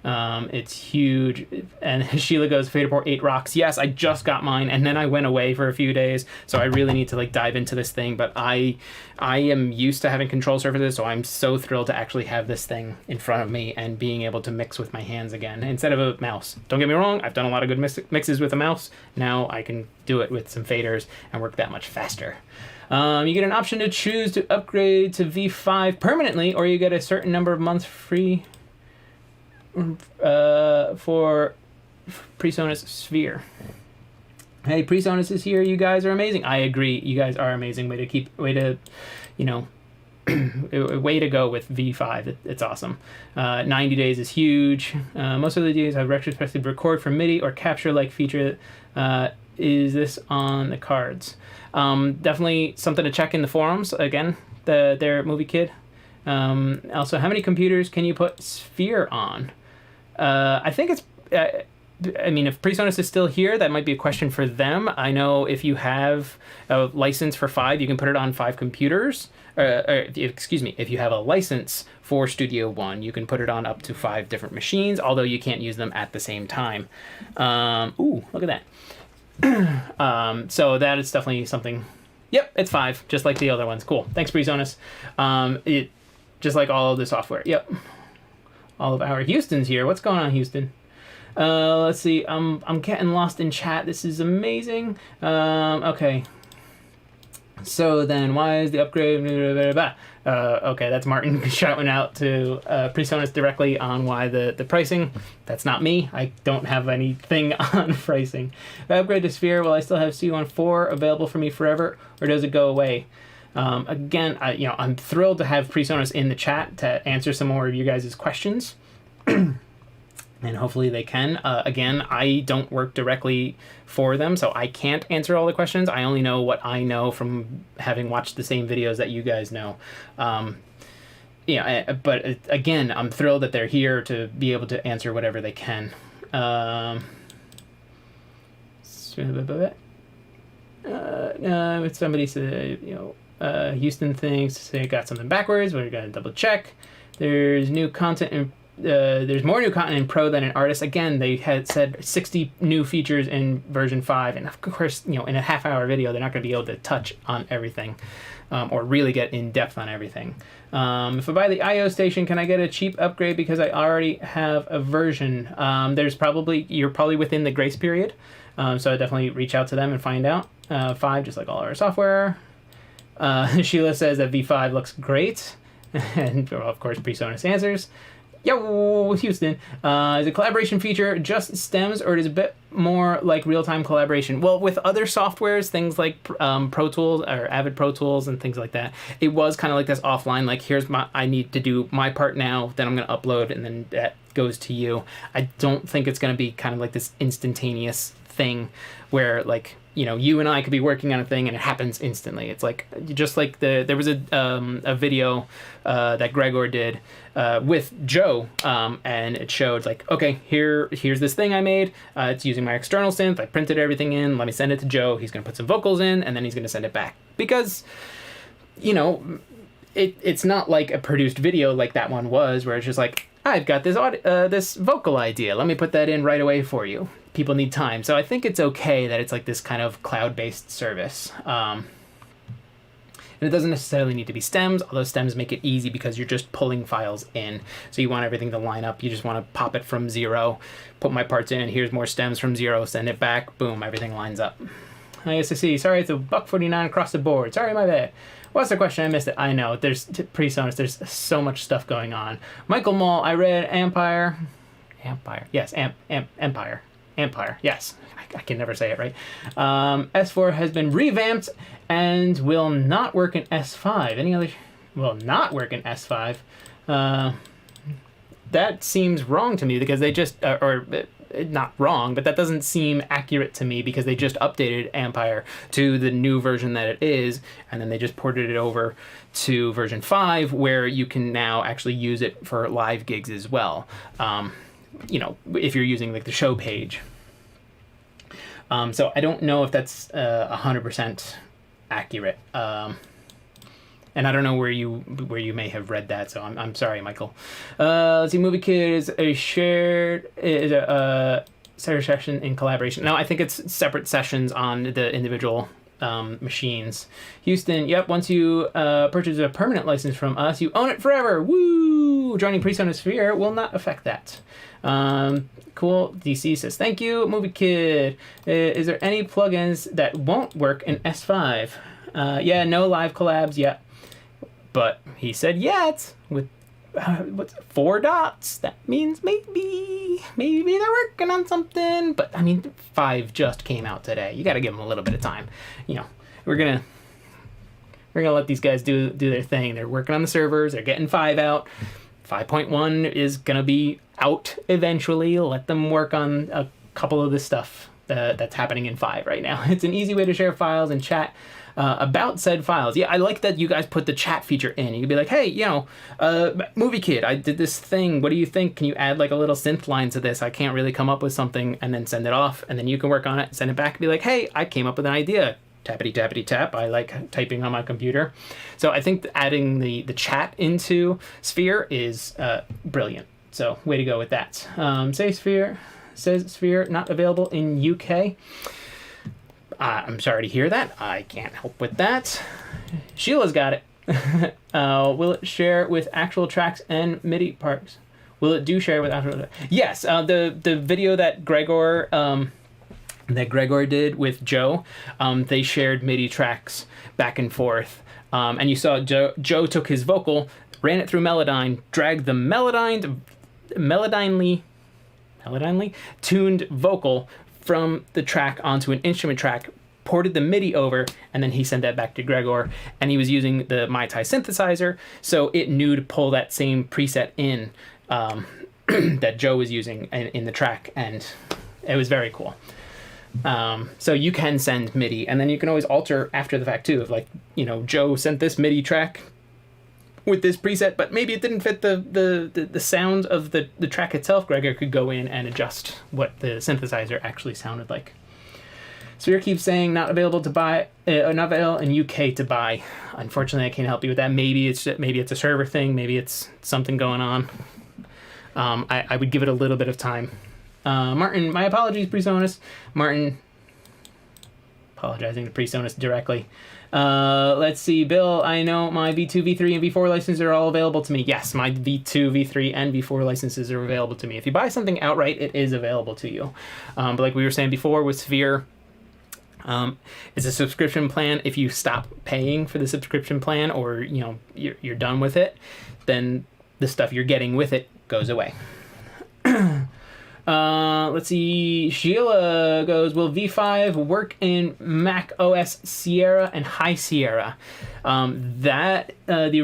It's huge. And Sheila goes, Fader Port 8 rocks. Yes, I just got mine, and then I went away for a few days, so I really need to dive into this thing. But I am used to having control surfaces, so I'm so thrilled to actually have this thing in front of me and being able to mix with my hands again instead of a mouse. Don't get me wrong, I've done a lot of good mixes with a mouse. Now I can do it with some faders and work that much faster. You get an option to choose to upgrade to V5 permanently, or you get a certain number of months free for Presonus Sphere. Hey, Presonus is here. You guys are amazing. I agree. You guys are amazing. Way to way to go with V5. It's awesome. 90 days is huge. Most of the days have retrospective record for MIDI or capture feature. Is this on the cards? Definitely something to check in the forums. Again, their Movie Kid. Also, how many computers can you put Sphere on? I think it's, I mean, if Presonus is still here, that might be a question for them. I know if you have a license for 5, you can put it on 5 computers. Excuse me, if you have a license for Studio One, you can put it on up to 5 different machines, although you can't use them at the same time. Ooh, look at that. So that is definitely something. Yep, it's 5, just like the other ones. Cool. Thanks, Presonus. It just like all of the software. Yep. All of our Houston's here. What's going on, Houston? Let's see. I'm getting lost in chat. This is amazing. Okay. So then, why is the upgrade? Okay, that's Martin shouting out to Presonus directly on why the pricing. That's not me. I don't have anything on pricing. If I upgrade to Sphere, will I still have C14 available for me forever, or does it go away? Again, I'm thrilled to have Presonus in the chat to answer some more of you guys' questions. And hopefully they can. Again, I don't work directly for them, so I can't answer all the questions. I only know what I know from having watched the same videos that you guys know. But again, I'm thrilled that they're here to be able to answer whatever they can. Somebody said, Houston thinks they got something backwards. We're going to double check. There's new content in there's more new content in Pro than in Artist. Again, they had said 60 new features in version 5, and of course, in a half-hour video, they're not going to be able to touch on everything, or really get in depth on everything. If I buy the I/O station, can I get a cheap upgrade because I already have a version? You're probably within the grace period, so I definitely reach out to them and find out. 5, just like all our software. Sheila says that V5 looks great, and of course, Presonus answers. Yo, Houston. Is a collaboration feature just stems, or is it a bit more like real-time collaboration? Well, with other softwares, things like Pro Tools or Avid Pro Tools and things like that, it was kind of like this offline, like I need to do my part now, then I'm going to upload, and then that goes to you. I don't think it's going to be kind of like this instantaneous thing where you and I could be working on a thing and it happens instantly. It's like just like there was a video that Gregor did with Joe, and it showed okay, here's this thing I made. It's using my external synth. I printed everything in. Let me send it to Joe. He's gonna put some vocals in, and then he's gonna send it back because it's not like a produced video like that one was, where it's just like, I've got this vocal idea. Let me put that in right away for you. People need time. So I think it's okay that it's like this kind of cloud-based service. And it doesn't necessarily need to be stems, although stems make it easy because you're just pulling files in. So you want everything to line up. You just want to pop it from 0, put my parts in, here's more stems from 0, send it back, boom, everything lines up. ISC, sorry, it's a $1.49 across the board. Sorry, my bad. What's the question? I missed it. I know. There's Presonus. There's so much stuff going on. Michael Mall, I read Empire. Yes, Empire. Yes. I can never say it right. S4 has been revamped and will not work in S5. Any other? Will not work in S5. That seems wrong to me because they just, not wrong, but that doesn't seem accurate to me because they just updated Empire to the new version that it is, and then they just ported it over to version 5 where you can now actually use it for live gigs as well. If you're using the show page. So I don't know if that's 100% accurate. And I don't know where you may have read that, so I'm sorry, Michael. Let's see, Movie Kid is a shared session in collaboration. No, I think it's separate sessions on the individual machines. Houston, yep, once you purchase a permanent license from us, you own it forever. Woo! Joining Presonus Sphere will not affect that. Cool. DC says, thank you. Movie Kid, is there any plugins that won't work in S5? Yeah, no live collabs yet. But he said yet with what's 4 dots. That means maybe they're working on something. But I mean, 5 just came out today. You got to give them a little bit of time. We're gonna let these guys do their thing. They're working on the servers. They're getting 5 out. 5.1 is gonna be out eventually. Let them work on a couple of the stuff that's happening in 5 right now. It's an easy way to share files and chat about said files. Yeah, I like that you guys put the chat feature in. You could be like, hey, Movie Kid, I did this thing. What do you think? Can you add a little synth line to this? I can't really come up with something, and then send it off, and then you can work on it, send it back, and be like, hey, I came up with an idea. Tappity tappity tap. I like typing on my computer. So I think adding the chat into Sphere is brilliant. So way to go with that. Says Sphere not available in UK. I'm sorry to hear that. I can't help with that. Sheila's got it. Will it share with actual tracks and MIDI parts? Will it do share with after? Yes, the video that Gregor did with Joe, they shared MIDI tracks back and forth, and you saw Joe took his vocal, ran it through Melodyne, dragged the melodinely tuned vocal from the track onto an instrument track, ported the MIDI over, and then he sent that back to Gregor, and he was using the MyTai synthesizer, so it knew to pull that same preset in that Joe was using in the track, and it was very cool. So you can send MIDI, and then you can always alter after the fact too, of like, Joe sent this MIDI track with this preset, but maybe it didn't fit the sound of the track itself. Gregor could go in and adjust what the synthesizer actually sounded like. Sphere keeps saying not available to buy, not available in UK to buy. Unfortunately, I can't help you with that. Maybe it's a server thing. Maybe it's something going on. I would give it a little bit of time. Martin, my apologies, Presonus. Martin, apologizing to Presonus directly. Let's see, Bill, I know my V2, V3, and V4 licenses are all available to me. Yes, my V2, V3, and V4 licenses are available to me. If you buy something outright, it is available to you. But like we were saying before with Sphere, it's a subscription plan. If you stop paying for the subscription plan, or you're done with it, then the stuff you're getting with it goes away. Let's see. Sheila goes, will V5 work in Mac OS Sierra and High Sierra? The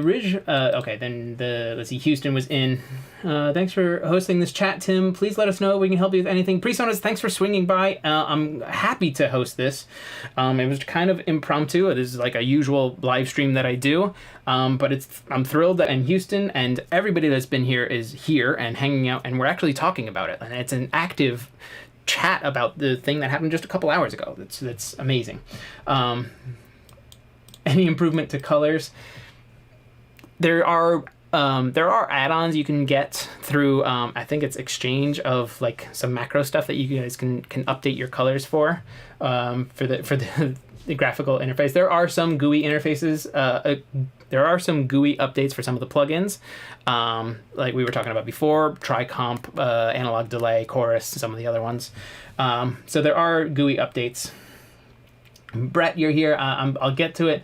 original. Okay, then let's see. Houston was in. Thanks for hosting this chat, Tim. Please let us know if we can help you with anything. Presonus, thanks for swinging by. I'm happy to host this. It was kind of impromptu. This is like a usual live stream that I do. But I'm thrilled that in Houston, and everybody that's been here is here and hanging out, and we're actually talking about it. And it's an active chat about the thing that happened just a couple hours ago. That's amazing. Any improvement to colors? There are add-ons you can get through, I think it's Exchange, of like some macro stuff that you guys can update your colors for the graphical interface. There are some GUI interfaces. There are some GUI updates for some of the plugins, like we were talking about before, Tricomp, Analog Delay, Chorus, some of the other ones. So there are GUI updates. Brett, you're here. I'll get to it.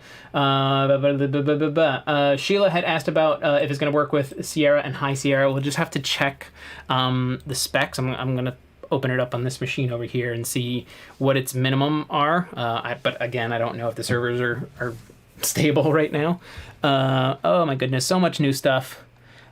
Sheila had asked about if it's going to work with Sierra and High Sierra. We'll just have to check the specs. I'm going to open it up on this machine over here and see what its minimum are. But again, I don't know if the servers are stable right now. Oh my goodness, so much new stuff.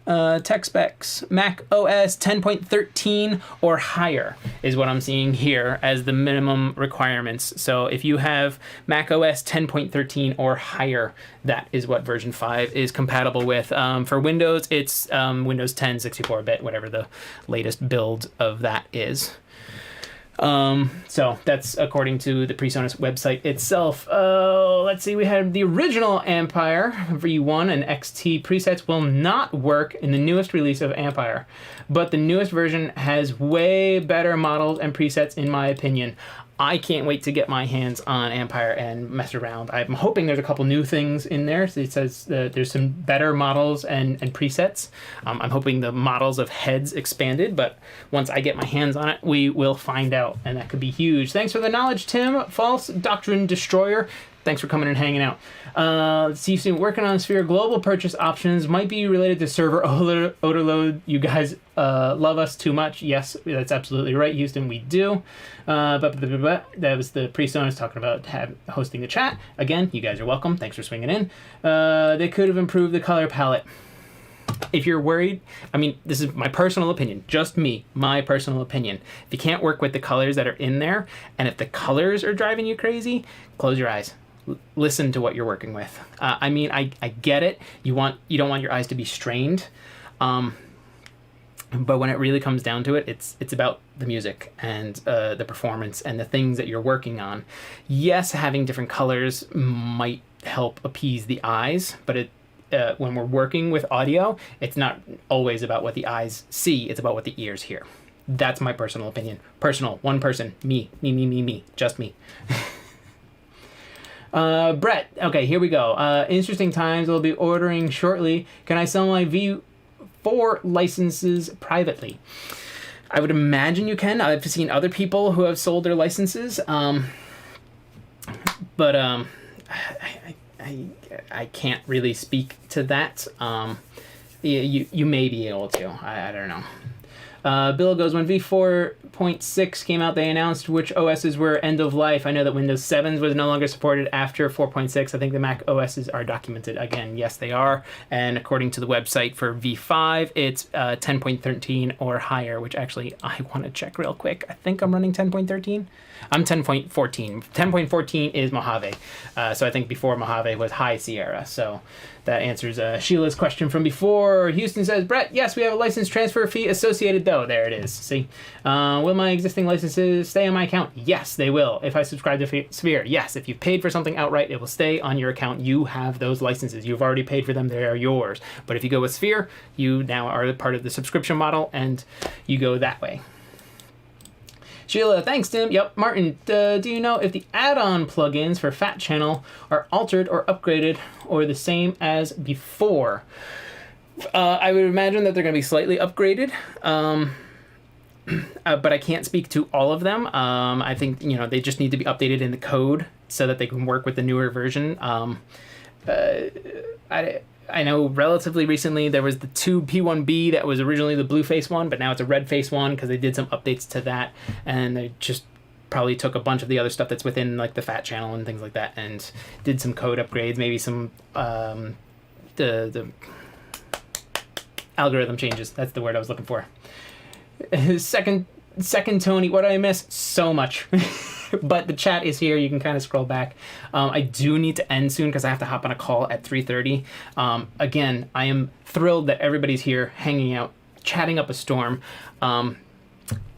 Tech specs, Mac OS 10.13 or higher is what I'm seeing here as the minimum requirements. So if you have Mac OS 10.13 or higher, that is what version 5 is compatible with. For Windows, it's Windows 10 64-bit, whatever the latest build of that is. So that's according to the Presonus website itself. Let's see, we had the original Ampere V1 and XT presets will not work in the newest release of Ampere, but the newest version has way better models and presets in my opinion. I can't wait to get my hands on Ampere and mess around. I'm hoping there's a couple new things in there. So it says there's some better models and presets. I'm hoping the models of heads expanded, but once I get my hands on it, we will find out, and that could be huge. Thanks for the knowledge, Tim. False Doctrine Destroyer. Thanks for coming and hanging out. Let's see, soon working on Sphere global purchase options might be related to server overload. You guys love us too much. Yes, that's absolutely right, Houston. We do. That was the Presonus talking about hosting the chat. Again, you guys are welcome. Thanks for swinging in. They could have improved the color palette. If you're worried, I mean, this is my personal opinion, just me, my personal opinion. If you can't work with the colors that are in there, and if the colors are driving you crazy, close your eyes. Listen to what you're working with. I mean, I get it. You don't want your eyes to be strained, but when it really comes down to it, it's about the music and the performance and the things that you're working on. Yes, having different colors might help appease the eyes, but when we're working with audio, it's not always about what the eyes see. It's about what the ears hear. That's my personal opinion. Personal, one person, me, just me. Brett, okay, here we go. Interesting times, we'll be ordering shortly. Can I sell my V4 V4 licenses privately? I would imagine you can. I've seen other people who have sold their licenses, but I can't really speak to that. You may be able to. I don't know. Bill goes, when V4.6 came out, they announced which OSs were end of life. I know that Windows 7 was no longer supported after 4.6. I think the Mac OSs are documented. Again, yes, they are. And according to the website for V5, it's 10.13 or higher, which actually I want to check real quick. I think I'm running 10.13. I'm 10.14. 10.14 is Mojave. So I think before Mojave was High Sierra. So that answers Sheila's question from before. Houston says, Brett, yes, we have a license transfer fee associated, though. There it is. See? Will my existing licenses stay on my account? Yes, they will. If I subscribe to Sphere, yes. If you've paid for something outright, it will stay on your account. You have those licenses. You've already paid for them. They are yours. But if you go with Sphere, you now are part of the subscription model, and you go that way. Sheila, thanks, Tim. Yep, Martin, do you know if the add-on plugins for Fat Channel are altered or upgraded or the same as before? I would imagine that they're going to be slightly upgraded, but I can't speak to all of them. I think they just need to be updated in the code so that they can work with the newer version. I know relatively recently there was the 2P1B that was originally the blue face one, but now it's a red face one because they did some updates to that, and they just probably took a bunch of the other stuff that's within like the Fat Channel and things like that and did some code upgrades, maybe some the algorithm changes. That's the word I was looking for. Second Tony, what did I miss? So much. But the chat is here. You can kind of scroll back. I do need to end soon because I have to hop on a call at 3:30. Again, I am thrilled that everybody's here, hanging out, chatting up a storm.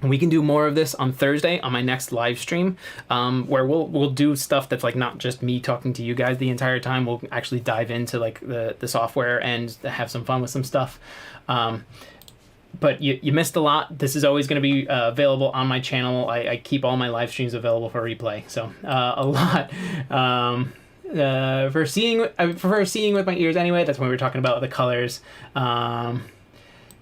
We can do more of this on Thursday on my next live stream, where we'll do stuff that's like not just me talking to you guys the entire time. We'll actually dive into like the software and have some fun with some stuff. But you missed a lot. This is always going to be available on my channel. I keep all my live streams available for replay. So a lot. I prefer seeing with my ears anyway. That's when we were talking about the colors.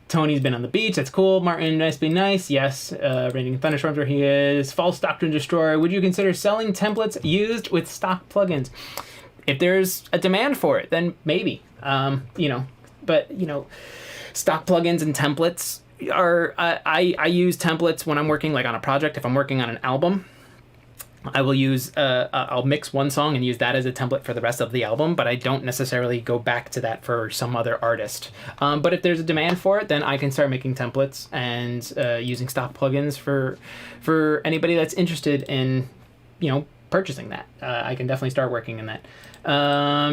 Tony's been on the beach. That's cool. Martin, nice be nice. Yes. Raining thunderstorms where he is. False Doctrine Destroyer. Would you consider selling templates used with stock plugins? If there's a demand for it, then maybe. Stock plugins and templates are, I use templates when I'm working like on a project. If I'm working on an album, I will use, I'll mix one song and use that as a template for the rest of the album, but I don't necessarily go back to that for some other artist. But if there's a demand for it, then I can start making templates and using stock plugins for anybody that's interested in, purchasing that. I can definitely start working in that.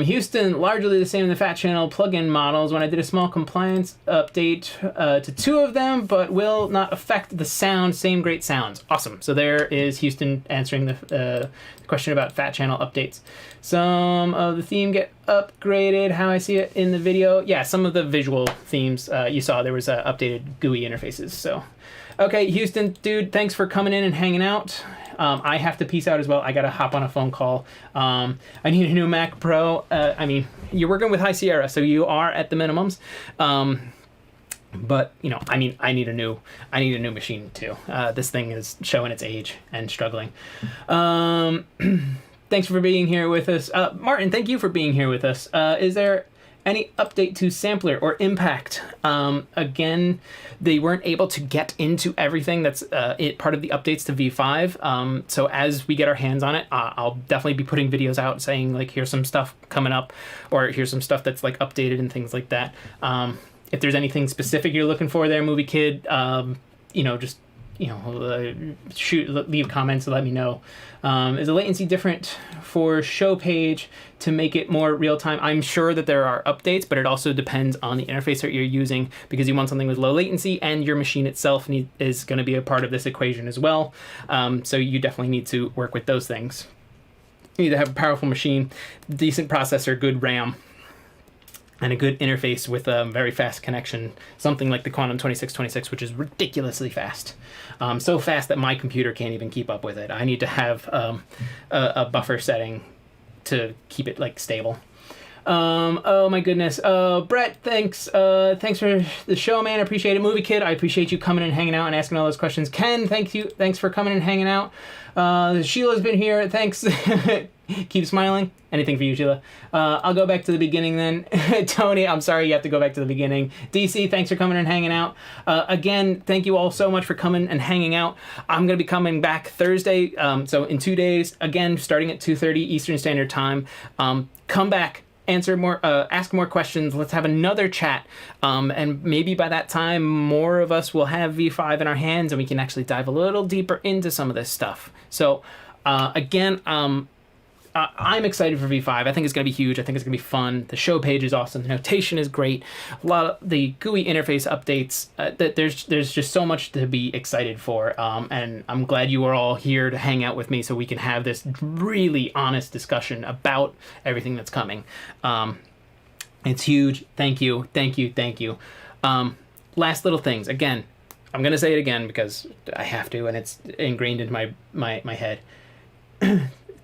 Houston, largely the same in the Fat Channel plugin models. When I did a small compliance update to 2 of them, but will not affect the sound. Same great sounds. Awesome. So there is Houston answering the question about Fat Channel updates. Some of the theme get upgraded, how I see it in the video. Yeah, some of the visual themes you saw, there was updated GUI interfaces. So, okay, Houston, dude, thanks for coming in and hanging out. I have to peace out as well. I got to hop on a phone call. I need a new Mac Pro. You're working with High Sierra, so you are at the minimums. But I need a new machine too. This thing is showing its age and struggling. Thanks for being here with us. Martin, thank you for being here with us. Is there any update to sampler or impact? Again, they weren't able to get into everything that's part of the updates to V5. So as we get our hands on it, I'll definitely be putting videos out saying like, here's some stuff coming up, or here's some stuff that's like updated and things like that. If there's anything specific you're looking for there, Movie Kid, leave comments and let me know. Is the latency different for show page to make it more real time? I'm sure that there are updates, but it also depends on the interface that you're using, because you want something with low latency, and your machine itself is going to be a part of this equation as well. So you definitely need to work with those things. You need to have a powerful machine, decent processor, good RAM, and a good interface with a very fast connection, something like the Quantum 2626, which is ridiculously fast. So fast that my computer can't even keep up with it. I need to have a buffer setting to keep it like stable. Oh my goodness. Brett, thanks. Thanks for the show, man. I appreciate it. Movie Kid, I appreciate you coming and hanging out and asking all those questions. Ken, thank you. Thanks for coming and hanging out. Sheila's been here. Thanks. Keep smiling. Anything for you, Sheila. I'll go back to the beginning then. Tony, I'm sorry you have to go back to the beginning. DC, thanks for coming and hanging out. Again, thank you all so much for coming and hanging out. I'm going to be coming back Thursday, so in 2 days, again, starting at 2:30 Eastern Standard Time. Come back. Answer more, ask more questions. Let's have another chat. And maybe by that time, more of us will have V5 in our hands and we can actually dive a little deeper into some of this stuff. So again, I'm excited for V5. I think it's going to be huge. I think it's going to be fun. The show page is awesome. The notation is great. A lot of the GUI interface updates. There's just so much to be excited for. And I'm glad you are all here to hang out with me so we can have this really honest discussion about everything that's coming. It's huge. Thank you. Thank you. Thank you. Last little things. Again, I'm going to say it again because I have to, and it's ingrained into my head.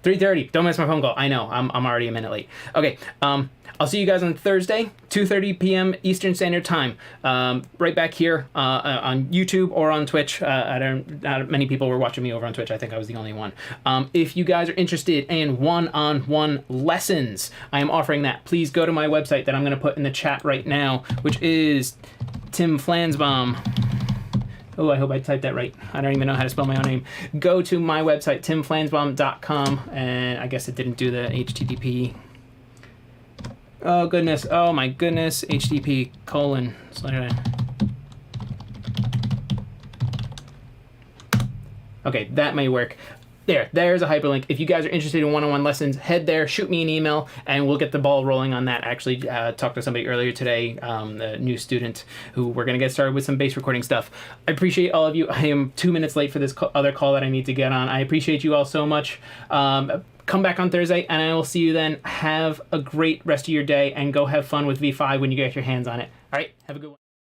3:30. Don't miss my phone call. I know. I'm already a minute late. Okay. I'll see you guys on Thursday, 2:30 p.m. Eastern Standard Time. Right back here on YouTube or on Twitch. Not many people were watching me over on Twitch. I think I was the only one. If you guys are interested in one-on-one lessons, I am offering that. Please go to my website that I'm going to put in the chat right now, which is Tim Flansbaum. Oh, I hope I typed that right. I don't even know how to spell my own name. Go to my website, timflansbaum.com, and I guess it didn't do the HTTP. Oh, goodness. Oh, my goodness. HTTP : Okay, that may work. There's a hyperlink. If you guys are interested in one-on-one lessons, head there, shoot me an email, and we'll get the ball rolling on that. I actually talked to somebody earlier today, a new student, who we're going to get started with some bass recording stuff. I appreciate all of you. I am 2 minutes late for this other call that I need to get on. I appreciate you all so much. Come back on Thursday, and I will see you then. Have a great rest of your day, and go have fun with V5 when you get your hands on it. All right, have a good one.